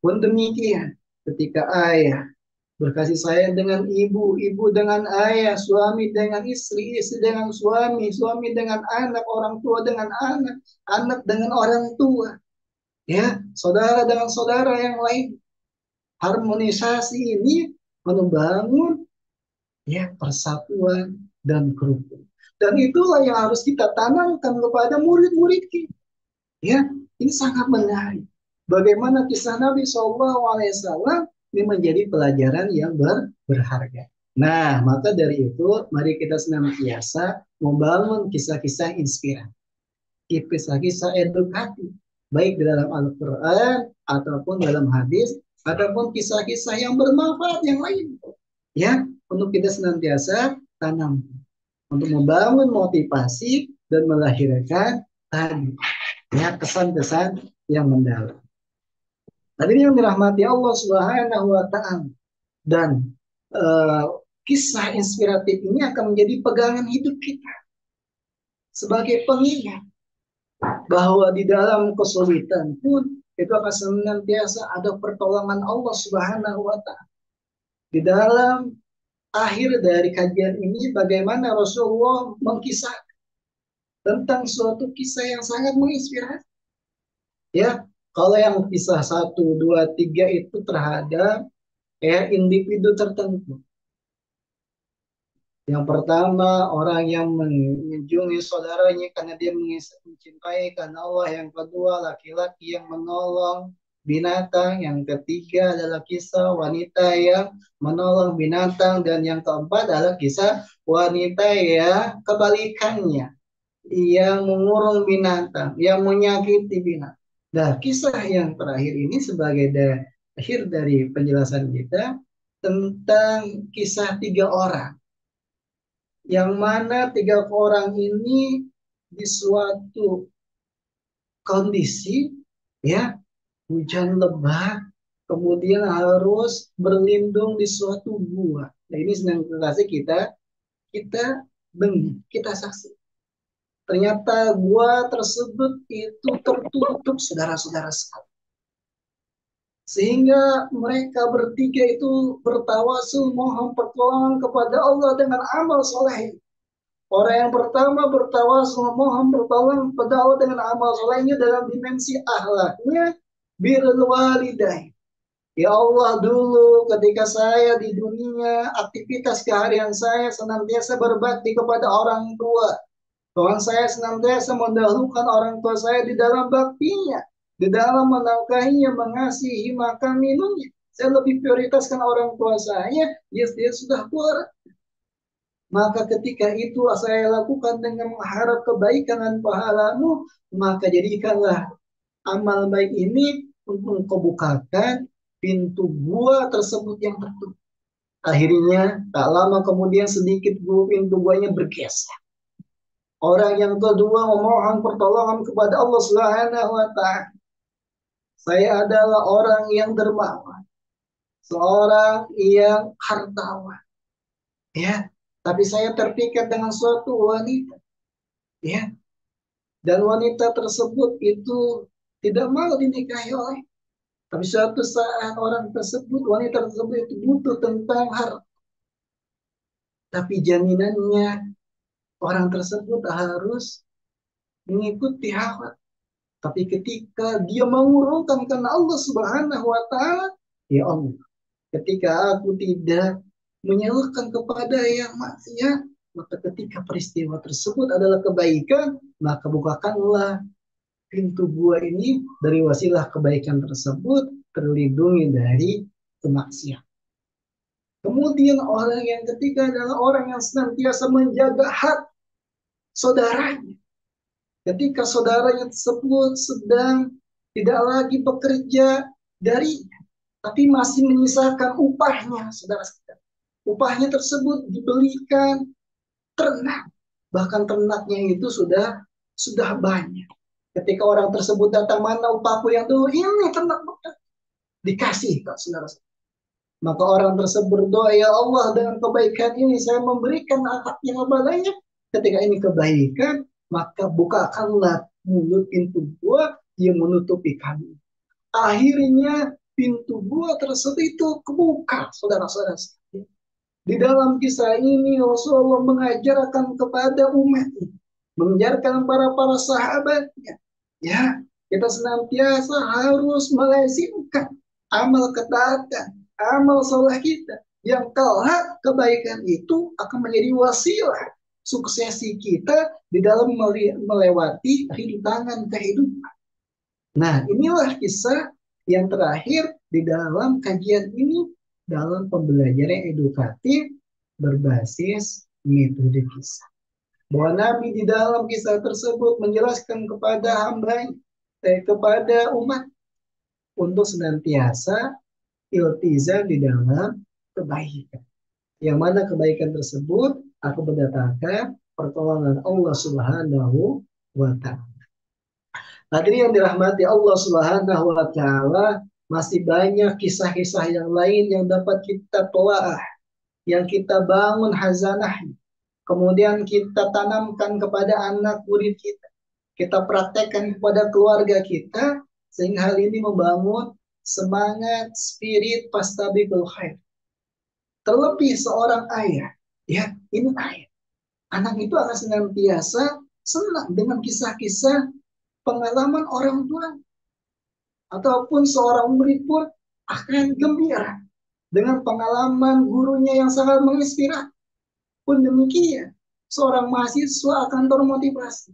Pun demikian, ketika ayah berkasih sayang dengan ibu, ibu dengan ayah, suami dengan istri, istri dengan suami, suami dengan anak, orang tua dengan anak, anak dengan orang tua, ya, saudara dengan saudara yang lain. Harmonisasi ini membangun, ya, persatuan dan kerukunan. Dan itulah yang harus kita tanamkan kepada murid-murid kita. Ya, ini sangat menarik. Bagaimana kisah Nabi SAW ini menjadi pelajaran yang berharga. Nah, maka dari itu, mari kita senantiasa membangun kisah-kisah inspiratif, kisah-kisah edukatif, baik di dalam Al-Quran, ataupun dalam hadis, ataupun kisah-kisah yang bermanfaat yang lain. Ya, untuk kita senantiasa tanam, untuk membangun motivasi dan melahirkan tadi, ya, kesan-kesan yang mendalam. Hadirin yang dirahmati Allah Subhanahu wa taala, dan kisah inspiratif ini akan menjadi pegangan hidup kita sebagai pengingat bahwa di dalam kesulitan pun itu akan senantiasa ada pertolongan Allah Subhanahu wa taala. Di dalam akhir dari kajian ini bagaimana Rasulullah mengkisah tentang suatu kisah yang sangat menginspirasi. Ya, kalau yang kisah 1, 2, 3 itu terhadap, ya, individu tertentu. Yang pertama, orang yang mengunjungi saudaranya karena dia mencintai karena Allah. Yang kedua, laki-laki yang menolong binatang. Yang ketiga adalah kisah wanita yang menolong binatang. Dan yang keempat adalah kisah wanita yang kebalikannya, yang mengurung binatang, yang menyakiti binatang. Nah, kisah yang terakhir ini sebagai akhir dari penjelasan kita tentang kisah 3 orang, yang mana 3 orang ini di suatu kondisi, ya, hujan lebat, kemudian harus berlindung di suatu gua. Nah, ini senang kasih kita dengar, kita saksi. Ternyata gua tersebut itu tertutup, saudara-saudara sekalian. Sehingga mereka bertiga itu bertawasul mohon pertolongan kepada Allah dengan amal soleh. Orang yang pertama bertawasul memohon pertolongan kepada Allah dengan amal solehnya dalam dimensi akhlaknya, birrul walidain. Ya Allah, dulu ketika saya di dunia, aktivitas keharian saya senantiasa berbakti kepada orang tua. Tuhan saya senantiasa mendahulukan orang tua saya di dalam baktinya, di dalam menafkahinya, mengasihi, makan, minumnya. Saya lebih prioritaskan orang tua saya, dia sudah tua. Maka ketika itu saya lakukan dengan mengharap kebaikan dan pahalamu, maka jadikanlah amal baik ini untuk engkau bukakan pintu gua tersebut yang tertutup. Akhirnya tak lama kemudian sedikit pintu guanya bergeser. Orang yang kedua memohon pertolongan kepada Allah Subhanahu wa taala. Saya adalah orang yang dermawan, seorang yang hartawan, ya. Tapi saya terpikat dengan suatu wanita, ya. Dan wanita tersebut itu tidak mau dinikahi oleh. Tapi suatu saat orang tersebut, wanita tersebut itu butuh tentang harta. Tapi jaminannya orang tersebut harus mengikuti hawa. Tapi ketika dia mengurungkan karena Allah Subhanahu wa taala, ya Allah, ketika aku tidak menyalurkan kepada yang maksiat, maka ketika peristiwa tersebut adalah kebaikan, maka bukakanlah pintu gua ini dari wasilah kebaikan tersebut, terlindungi dari kemaksiatan. Kemudian orang yang ketiga adalah orang yang senantiasa menjaga hak saudaranya. Ketika saudaranya tersebut sedang tidak lagi bekerja darinya, tapi masih menyisakan upahnya, saudara-saudara. Upahnya tersebut dibelikan ternak, bahkan ternaknya itu sudah banyak. Ketika orang tersebut datang, mana upahku yang dulu? Ini ternak dikasih, Kak, saudara. Maka orang tersebut berdoa, ya Allah, dengan kebaikan ini saya memberikan anak yang lebih banyak. Ketika ini kebaikan, maka bukakanlah mulut pintu gua yang menutupi kami. Akhirnya pintu gua tersebut itu kebuka, saudara-saudara. Di dalam kisah ini Rasulullah mengajarkan kepada umat, mengajarkan para sahabatnya, ya kita senantiasa harus melazimkan amal ketaatan, amal soleh kita, yang kelak kebaikan itu akan menjadi wasilah suksesi kita di dalam melewati rintangan kehidupan. Nah, inilah kisah yang terakhir di dalam kajian ini, dalam pembelajaran edukatif berbasis metode kisah. Bahwa Nabi di dalam kisah tersebut menjelaskan kepada hamba, kepada umat untuk senantiasa iltizam di dalam kebaikan. Yang mana kebaikan tersebut akan mendatangkan pertolongan Allah Subhanahu wa Ta'ala. Hadirin yang dirahmati Allah Subhanahu wa Ta'ala, masih banyak kisah-kisah yang lain yang dapat kita telaah, yang kita bangun hazanah, kemudian kita tanamkan kepada anak murid kita, kita praktekkan kepada keluarga kita, sehingga hal ini membangun semangat spirit pastabiqul khair. Terlebih seorang ayah, ya ini ayah, anak itu akan senantiasa senang dengan kisah-kisah pengalaman orang tua, ataupun seorang murid pun akan gembira dengan pengalaman gurunya yang sangat menginspirasi. Pun demikian, seorang mahasiswa akan termotivasi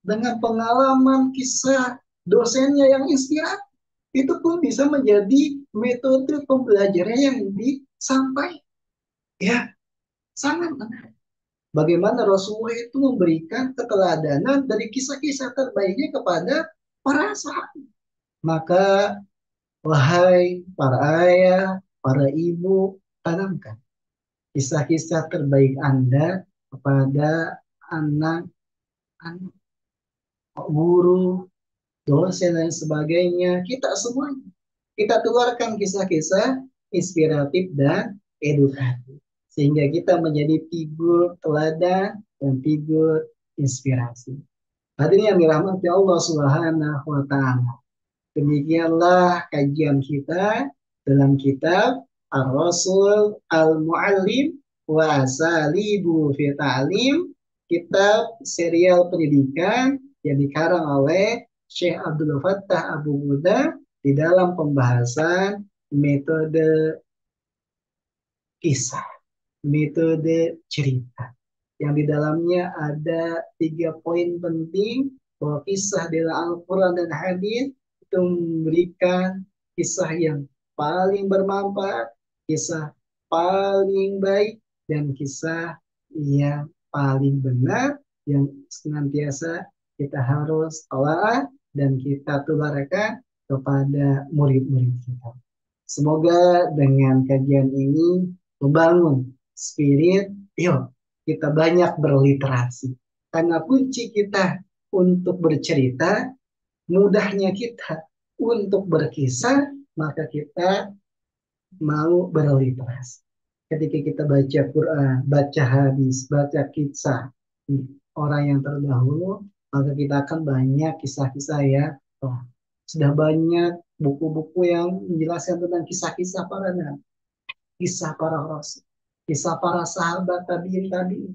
dengan pengalaman kisah dosennya yang inspiratif. Itu pun bisa menjadi metode pembelajaran yang disampaikan. Ya, sangat menarik. Bagaimana Rasulullah itu memberikan keteladanan dari kisah-kisah terbaiknya kepada para sahabat. Maka wahai para ayah, para ibu, tanamkan kisah-kisah terbaik Anda kepada anak-anak, guru, dosen, dan sebagainya. Kita semuanya. Kita keluarkan kisah-kisah inspiratif dan edukatif. Sehingga kita menjadi figur teladan dan figur inspirasi. Hadirin yang dirahmati Allah Subhanahu wa Ta'ala. Demikianlah kajian kita dalam kitab Ar-Rasul Al-Muallim wa Asalibu fi Ta'lim, kitab serial pendidikan yang dikarang oleh Syekh Abdul Fattah Abu Buda di dalam pembahasan metode kisah, metode cerita. Yang di dalamnya ada 3 poin penting, bahwa kisah dalam Al-Quran dan Hadis itu memberikan kisah yang paling bermanfaat, kisah paling baik, dan kisah yang paling benar, yang senantiasa kita harus telah dan kita tularkan kepada murid-murid kita. Semoga dengan kajian ini membangun spirit, yuk kita banyak berliterasi. Karena kunci kita untuk bercerita, mudahnya kita untuk berkisah, maka kita mau berliterasi. Ketika kita baca Quran, baca hadis, baca kisah orang yang terdahulu, maka kita akan banyak kisah-kisah ya. Oh, sudah banyak buku-buku yang menjelaskan tentang kisah-kisah para nabi, kisah para rasul, kisah para sahabat tabiin tadi,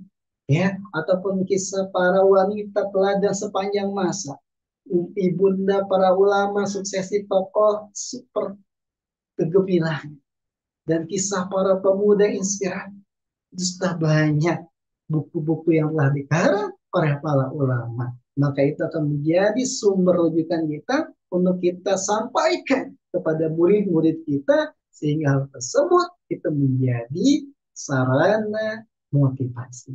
ya, ataupun kisah para wanita teladan sepanjang masa, ibunda para ulama, suksesi tokoh super kegemilangan, dan kisah para pemuda inspiratif. Itu sudah banyak buku-buku yang telah dikarang oleh para ulama. Maka itu akan menjadi sumber rujukan kita untuk kita sampaikan kepada murid-murid kita, sehingga hal tersebut itu menjadi sarana motivasi.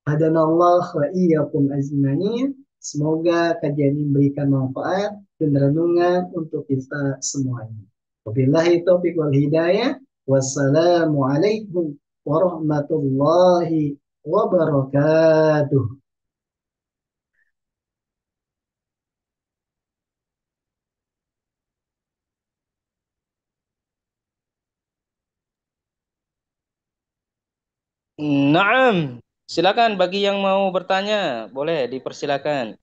Hadanallah wa iyyakum ajmain. Semoga kajian ini memberikan manfaat dan renungan untuk kita semuanya. Wabillahi taufiq wal hidayah. Wassalamualaikum warahmatullahi wabarakatuh.
'Na'am. Silakan bagi yang mau bertanya, boleh dipersilakan.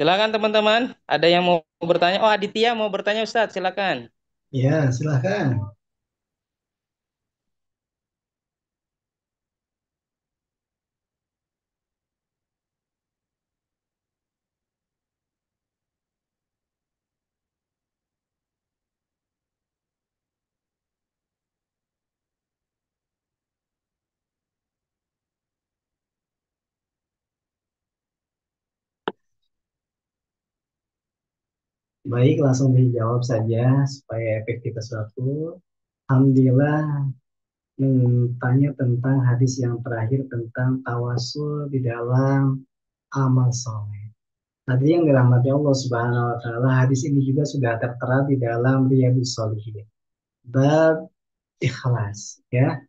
Silakan teman-teman, ada yang mau bertanya? Oh, Aditya mau bertanya Ustadz, silakan.
Ya, silahkan. Baik, langsung dijawab saja supaya efektivitas waktu. Alhamdulillah, tanya tentang hadis yang terakhir tentang tawasul di dalam amal soleh. Tadi yang dirahmati Allah Subhanahu wa taala, hadis ini juga sudah tertera di dalam Riyadhus Shalihin. Bab ikhlas, ya.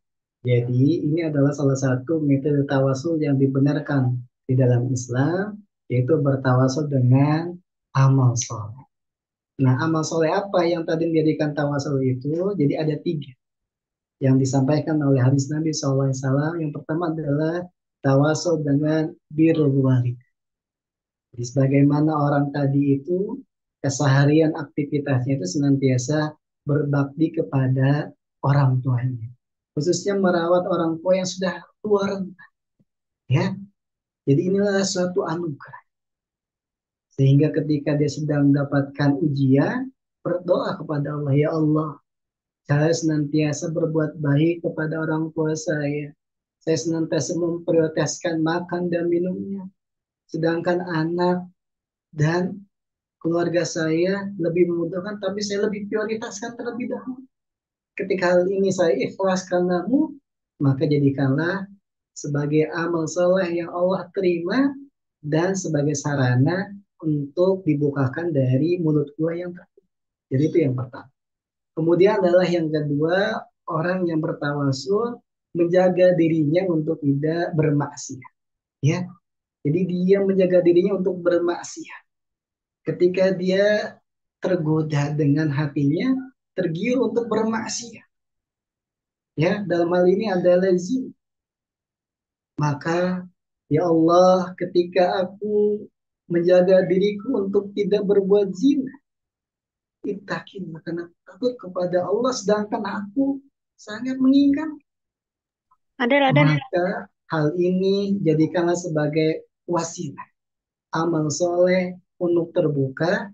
Jadi ini adalah salah satu metode tawasul yang dibenarkan di dalam Islam, yaitu bertawasul dengan amal soleh. Nah, amal soleh apa yang tadi menjadikan tawasul itu? Jadi ada tiga yang disampaikan oleh hadis Nabi SAW. Yang pertama adalah tawasul dengan birrul walid. Jadi sebagaimana orang tadi itu keseharian aktivitasnya itu senantiasa berbakti kepada orang tuanya. Khususnya merawat orang tua yang sudah tua renta. Ya, jadi inilah suatu anugerah. Sehingga ketika dia sedang mendapatkan ujian, berdoa kepada Allah, ya Allah, saya senantiasa berbuat baik kepada orang tua saya. Saya senantiasa memprioritaskan makan dan minumnya. Sedangkan anak dan keluarga saya lebih membutuhkan, tapi saya lebih prioritaskan terlebih dahulu. Ketika hal ini saya ikhlas karenamu, maka jadikanlah sebagai amal soleh yang Allah terima dan sebagai sarana untuk dibukakan dari mulut gua yang tertutup. Jadi itu yang pertama. Kemudian adalah yang kedua, orang yang bertawasul menjaga dirinya untuk tidak bermaksiat. Ya, jadi dia menjaga dirinya untuk bermaksiat. Ketika dia tergoda dengan hatinya, tergiur untuk bermaksiat. Ya, dalam hal ini adalah zina. Maka, ya Allah, ketika aku menjaga diriku untuk tidak berbuat zina, itakin karena takut kepada Allah, sedangkan aku sangat menginginkan.
Ada.
Maka hal ini jadikanlah sebagai wasilah amal soleh untuk terbuka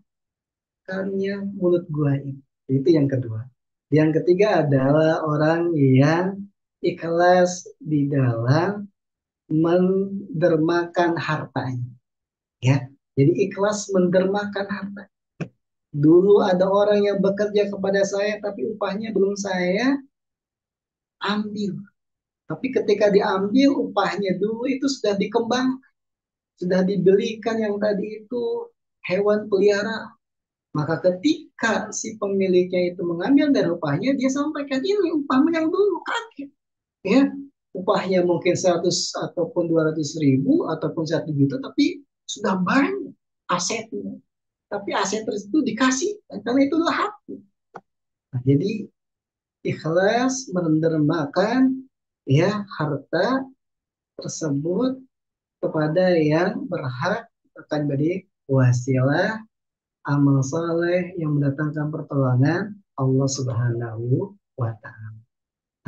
karena mulut gua ini. Itu yang kedua. Yang ketiga adalah orang yang ikhlas di dalam mendermakan hartanya. Ya, jadi ikhlas mendermakan harta. Dulu ada orang yang bekerja kepada saya, tapi upahnya belum saya ambil. Tapi ketika diambil upahnya dulu itu sudah dikembang, sudah dibelikan yang tadi itu hewan peliharaan. Maka ketika si pemiliknya itu mengambil dari upahnya, dia sampaikan ini upahmu yang dulu, kaget. Ya, upahnya mungkin 100 ataupun 200 ribu ataupun 1 juta, tapi sudah banyak asetnya. Tapi aset tersebut dikasih, karena itulah hak. Nah, jadi ikhlas mendermakan ya harta tersebut kepada yang berhak akan menjadi wasilah amal saleh yang mendatangkan pertolongan Allah Subhanahu wa taala.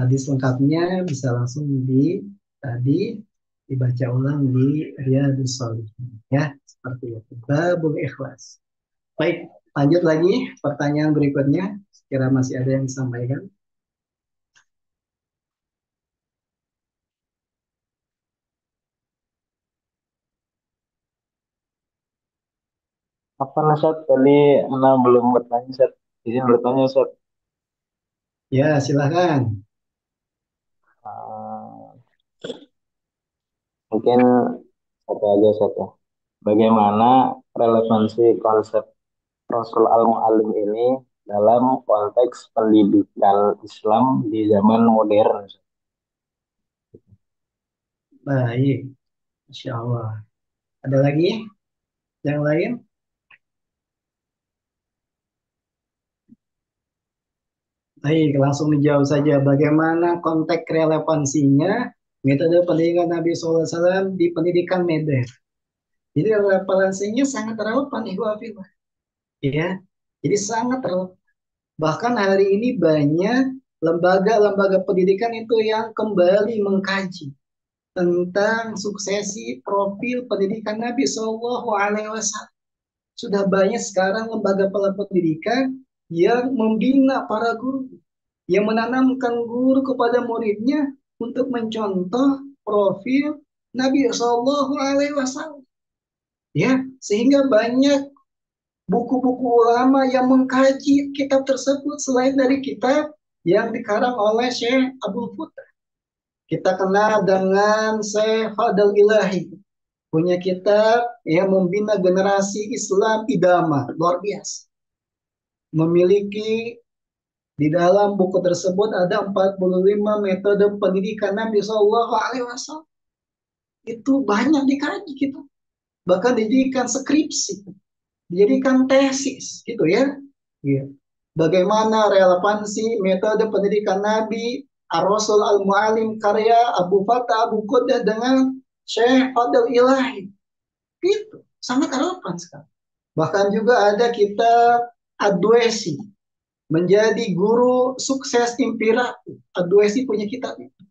Hadis lengkapnya bisa langsung tadi dibaca ulang di Riyadhus Shalihin, ya, seperti itu. Babul ikhlas. Baik, lanjut lagi pertanyaan berikutnya. Kira masih ada yang disampaikan.
Apa Nasat? Tadi anak belum bertanya, Sat. Izin bertanya, Sat.
Ya, silakan.
Ah, mungkin satu aja, Sat ya. Bagaimana relevansi konsep Rasul Al-Mu'allim ini dalam konteks pendidikan Islam di zaman modern?
Baik, Masya Allah. Ada lagi yang lain? Baik, langsung dijawab saja. Bagaimana konteks relevansinya metode pendidikan Nabi SAW di pendidikan modern? Jadi relevansinya sangat relevan, Ibu Afifah. Ya, jadi sangat relevan. Bahkan hari ini banyak lembaga-lembaga pendidikan itu yang kembali mengkaji tentang suksesi profil pendidikan Nabi Shallallahu Alaihi Wasallam. Sudah banyak sekarang lembaga pendidikan yang membina para guru, yang menanamkan guru kepada muridnya untuk mencontoh profil Nabi Shallallahu Alaihi Wasallam. Ya, sehingga banyak buku-buku ulama yang mengkaji kitab tersebut selain dari kitab yang dikarang oleh Syekh Abdul Futra. Kita kenal dengan Syekh Fadl Ilahi, punya kitab yang membina generasi Islam idaman, luar biasa. Memiliki di dalam buku tersebut ada 45 metode pendidikan Nabi Shallallahu Alaihi Wasallam. Itu banyak dikaji gitu. Bahkan dijadikan skripsi, dijadikan tesis gitu ya. Gitu. Bagaimana relevansi metode pendidikan Nabi Ar-Rasul Al-Mu'alim karya Abu Fatah Abu Qudah dengan Syekh Fadl Ilahi. Itu sangat relevan sekali. Bahkan juga ada kitab Ad-Duaisi, menjadi guru sukses imperatif. Ad-Duaisi punya kitab itu.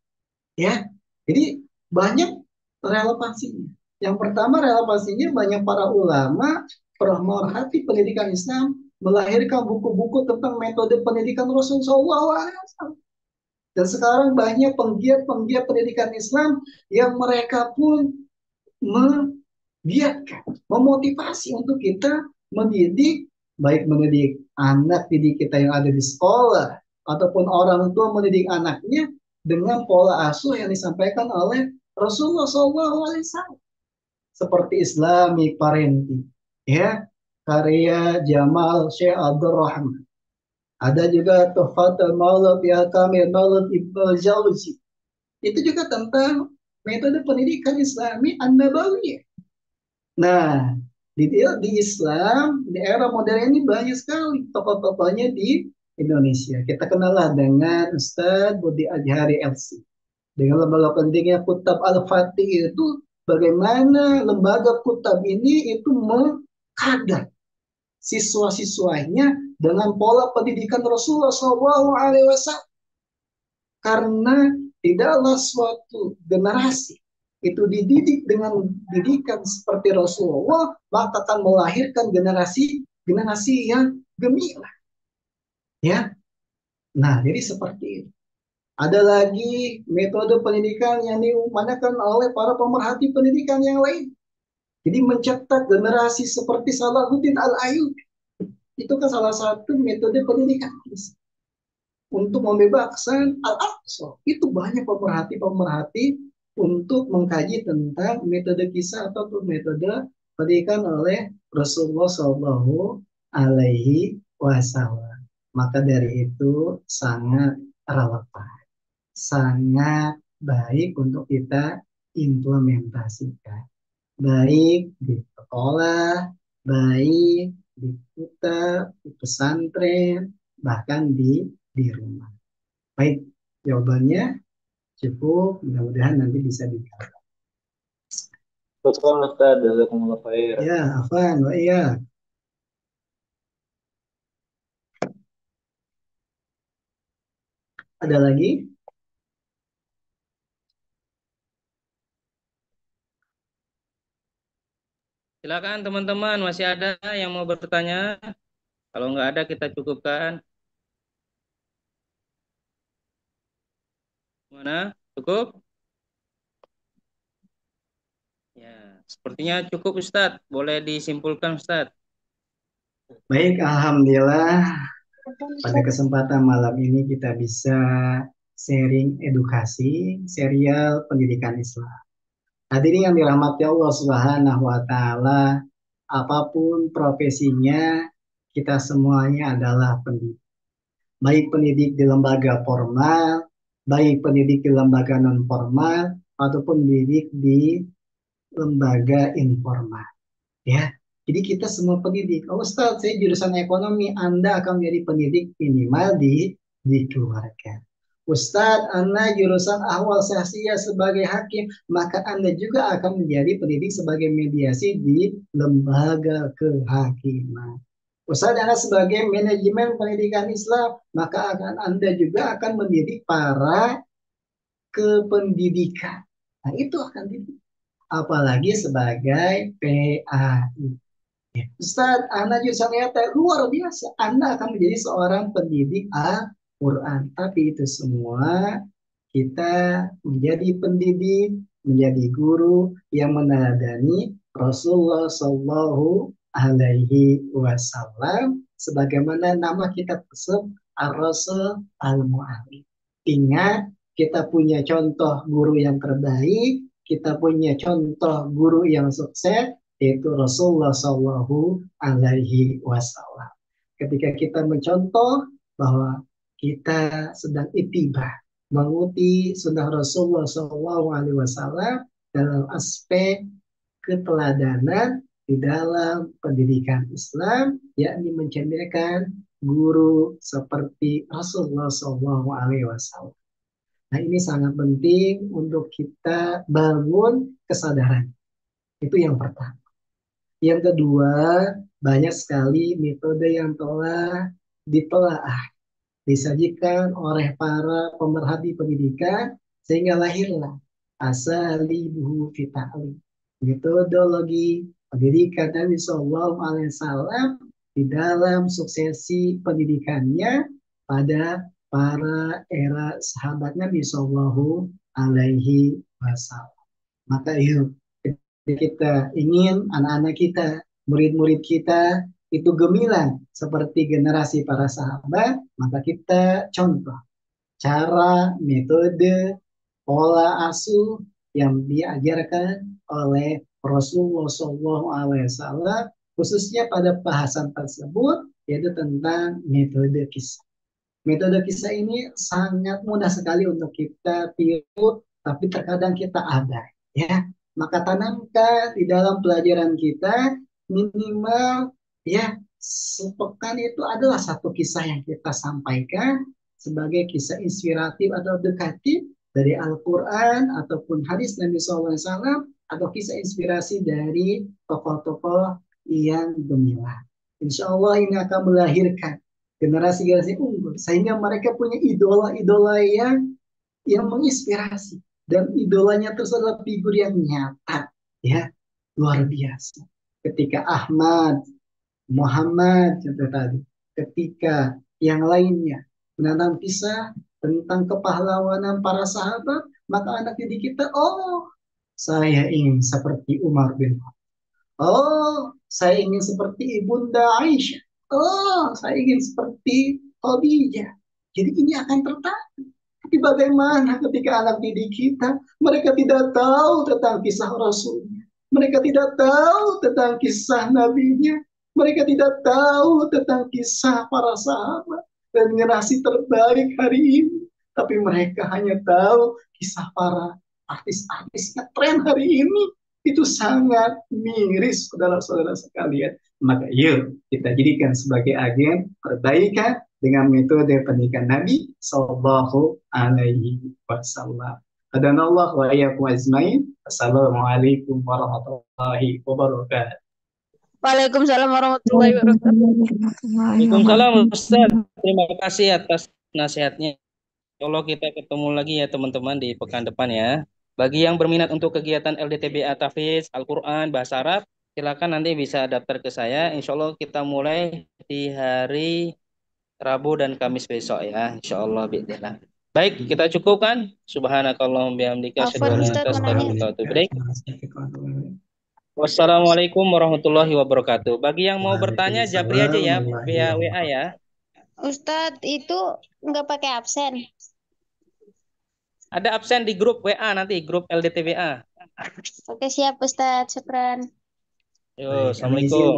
Ya. Jadi banyak relevansinya. Yang pertama relevansinya banyak para ulama pemerhati pendidikan Islam melahirkan buku-buku tentang metode pendidikan Rasulullah SAW. Dan sekarang banyak penggiat-penggiat pendidikan Islam yang mereka pun membiarkan, memotivasi untuk kita mendidik, baik mendidik anak didik kita yang ada di sekolah, ataupun orang tua mendidik anaknya dengan pola asuh yang disampaikan oleh Rasulullah SAW. Seperti Islamic Parenting, ya, karya Jamal Syekh Abdul Rahman. Ada juga Tuhfatul Maulud ya Kamil Maulud Ibnu Jauzi. Itu juga tentang metode pendidikan Islami An-Nabawiyah. Nah, di Islam, di era modern ini banyak sekali tokoh-tokohnya di Indonesia. Kita kenallah dengan Ustadz Budi Ajhari LC. Dengan lembaga pendidikannya Kutab Al-Fatih itu, bagaimana lembaga Kutab ini itu mengkader siswa-siswanya dengan pola pendidikan Rasulullah SAW. Karena tidaklah suatu generasi itu dididik dengan didikan seperti Rasulullah, maka akan melahirkan generasi yang gemilang. Ya, nah jadi seperti itu. Ada lagi metode pendidikan yang dimanakan oleh para pemerhati pendidikan yang lain. Jadi mencetak generasi seperti Salahuddin Al-Ayyubi. Itu kan salah satu metode pendidikan untuk membebaskan Al-Aqsa. Itu banyak pemerhati-pemerhati untuk mengkaji tentang metode kisah atau metode pendidikan oleh Rasulullah Shallallahu Alaihi Wasallam. Maka dari itu sangat relevan, sangat baik untuk kita implementasikan. Baik di sekolah, baik di kota, di pesantren, bahkan di rumah. Baik, jawabannya cukup. Mudah-mudahan nanti bisa dijawab.
Betul, Ustaz. Jazakumullah khair.
Ya, Afan, iya. Ada lagi?
Silakan teman-teman, masih ada yang mau bertanya? Kalau nggak ada kita cukupkan. Mana? Cukup? Ya, sepertinya cukup Ustadz. Boleh disimpulkan Ustadz.
Baik, Alhamdulillah pada kesempatan malam ini kita bisa sharing edukasi serial pendidikan Islam. Hadirin yang dirahmati Allah Subhanahu wa taala, apapun profesinya, kita semuanya adalah pendidik. Baik pendidik di lembaga formal, baik pendidik di lembaga non formal, ataupun pendidik di lembaga informal. Ya, jadi kita semua pendidik. Oh, Ustaz, saya jurusan ekonomi, Anda akan menjadi pendidik minimal di keluarga. Ustadz, Anda jurusan ahwal syahsiyah sebagai hakim, maka Anda juga akan menjadi pendidik sebagai mediasi di lembaga kehakiman. Ustadz, Anda sebagai manajemen pendidikan Islam, maka Anda juga akan mendidik para kependidikan. Nah, itu akan dididik. Apalagi sebagai PAI. Ustadz, Anda jurusan ET, luar biasa. Anda akan menjadi seorang pendidik Al-Quran. Tapi itu semua kita menjadi pendidik, menjadi guru yang meneladani Rasulullah Shallallahu Alaihi Wasallam sebagaimana nama kita tersebut Ar-Rasul Al-Mu'allim. Ingat, kita punya contoh guru yang terbaik, kita punya contoh guru yang sukses, yaitu Rasulullah Shallallahu Alaihi Wasallam. Ketika kita mencontoh bahwa kita sedang itibah mengikuti sunnah Rasulullah SAW dalam aspek keteladanan di dalam pendidikan Islam, yakni mencerminkan guru seperti Rasulullah SAW. Nah, ini sangat penting untuk kita bangun kesadaran. Itu yang pertama. Yang kedua, banyak sekali metode yang telah ditelaah, disajikan oleh para pemerhati pendidikan sehingga lahirlah asalibuhu fita'lim, metodologi pendidikan Nabi Shallallahu Alaihi Wasallam di dalam suksesi pendidikannya pada para era sahabat Nabi Shallallahu Alaihi Wasallam. Maka yuk kita ingin anak-anak kita, murid-murid kita itu gemilang seperti generasi para sahabat, maka kita contoh cara, metode, pola asuh yang diajarkan oleh Rasulullah SAW, khususnya pada bahasan tersebut, yaitu tentang metode kisah. Metode kisah ini sangat mudah sekali untuk kita tiru, tapi terkadang kita abai. Ya, maka tanamkan di dalam pelajaran kita minimal ya sepekan itu adalah satu kisah yang kita sampaikan sebagai kisah inspiratif atau edukatif dari Al-Quran ataupun hadis Nabi SAW atau kisah inspirasi dari tokoh-tokoh yang gemilang. Insya Allah ini akan melahirkan generasi-generasi unggul sehingga mereka punya idola-idola yang menginspirasi dan idolanya itu adalah figur yang nyata ya, luar biasa. Ketika Ahmad, Muhammad contoh tadi, ketika yang lainnya menanam kisah tentang kepahlawanan para sahabat, maka anak didik kita, oh saya ingin seperti Umar bin Khattab. Oh, saya ingin seperti Ibunda Aisyah. Oh, saya ingin seperti Khadijah. Jadi ini akan tertarik. Tapi bagaimana ketika anak didik kita, mereka tidak tahu tentang kisah Rasulnya. Mereka tidak tahu tentang kisah nabinya. Mereka tidak tahu tentang kisah para sahabat dan generasi terbaik hari ini. Tapi mereka hanya tahu kisah para artis-artis yang tren hari ini. Itu sangat miris, saudara-saudara sekalian. Maka yuk kita jadikan sebagai agen perbaikan dengan metode pendidikan Nabi Sallallahu Alaihi Wasallam. Hadanallah wa iyyakum ajmain. Assalamualaikum warahmatullahi wabarakatuh.
Waalaikumsalam warahmatullahi wabarakatuh.
Waalaikumsalam Ustaz. Terima kasih atas nasihatnya. Kalau kita ketemu lagi ya teman-teman di pekan depan ya. Bagi yang berminat untuk kegiatan LDTBA Tahfiz Al-Quran Bahasa Arab, silakan nanti bisa daftar ke saya. Insya Allah kita mulai di hari Rabu dan Kamis besok ya. Insya Allah biidznillah. Baik, kita cukupkan. Subhanakallahumma bihamdika asyhadu
Afwan
an la ilaha illa anta
Ustadz mau nanya.
astaghfiruka wa atubu ilaik. Wassalamualaikum warahmatullahi wabarakatuh. Bagi yang mau bertanya, japri aja ya via WA ya.
Ustadz itu nggak pakai absen.
Ada absen di grup WA nanti, grup LDTWA.
Oke siap Ustadz, syukran.
Yo, assalamualaikum.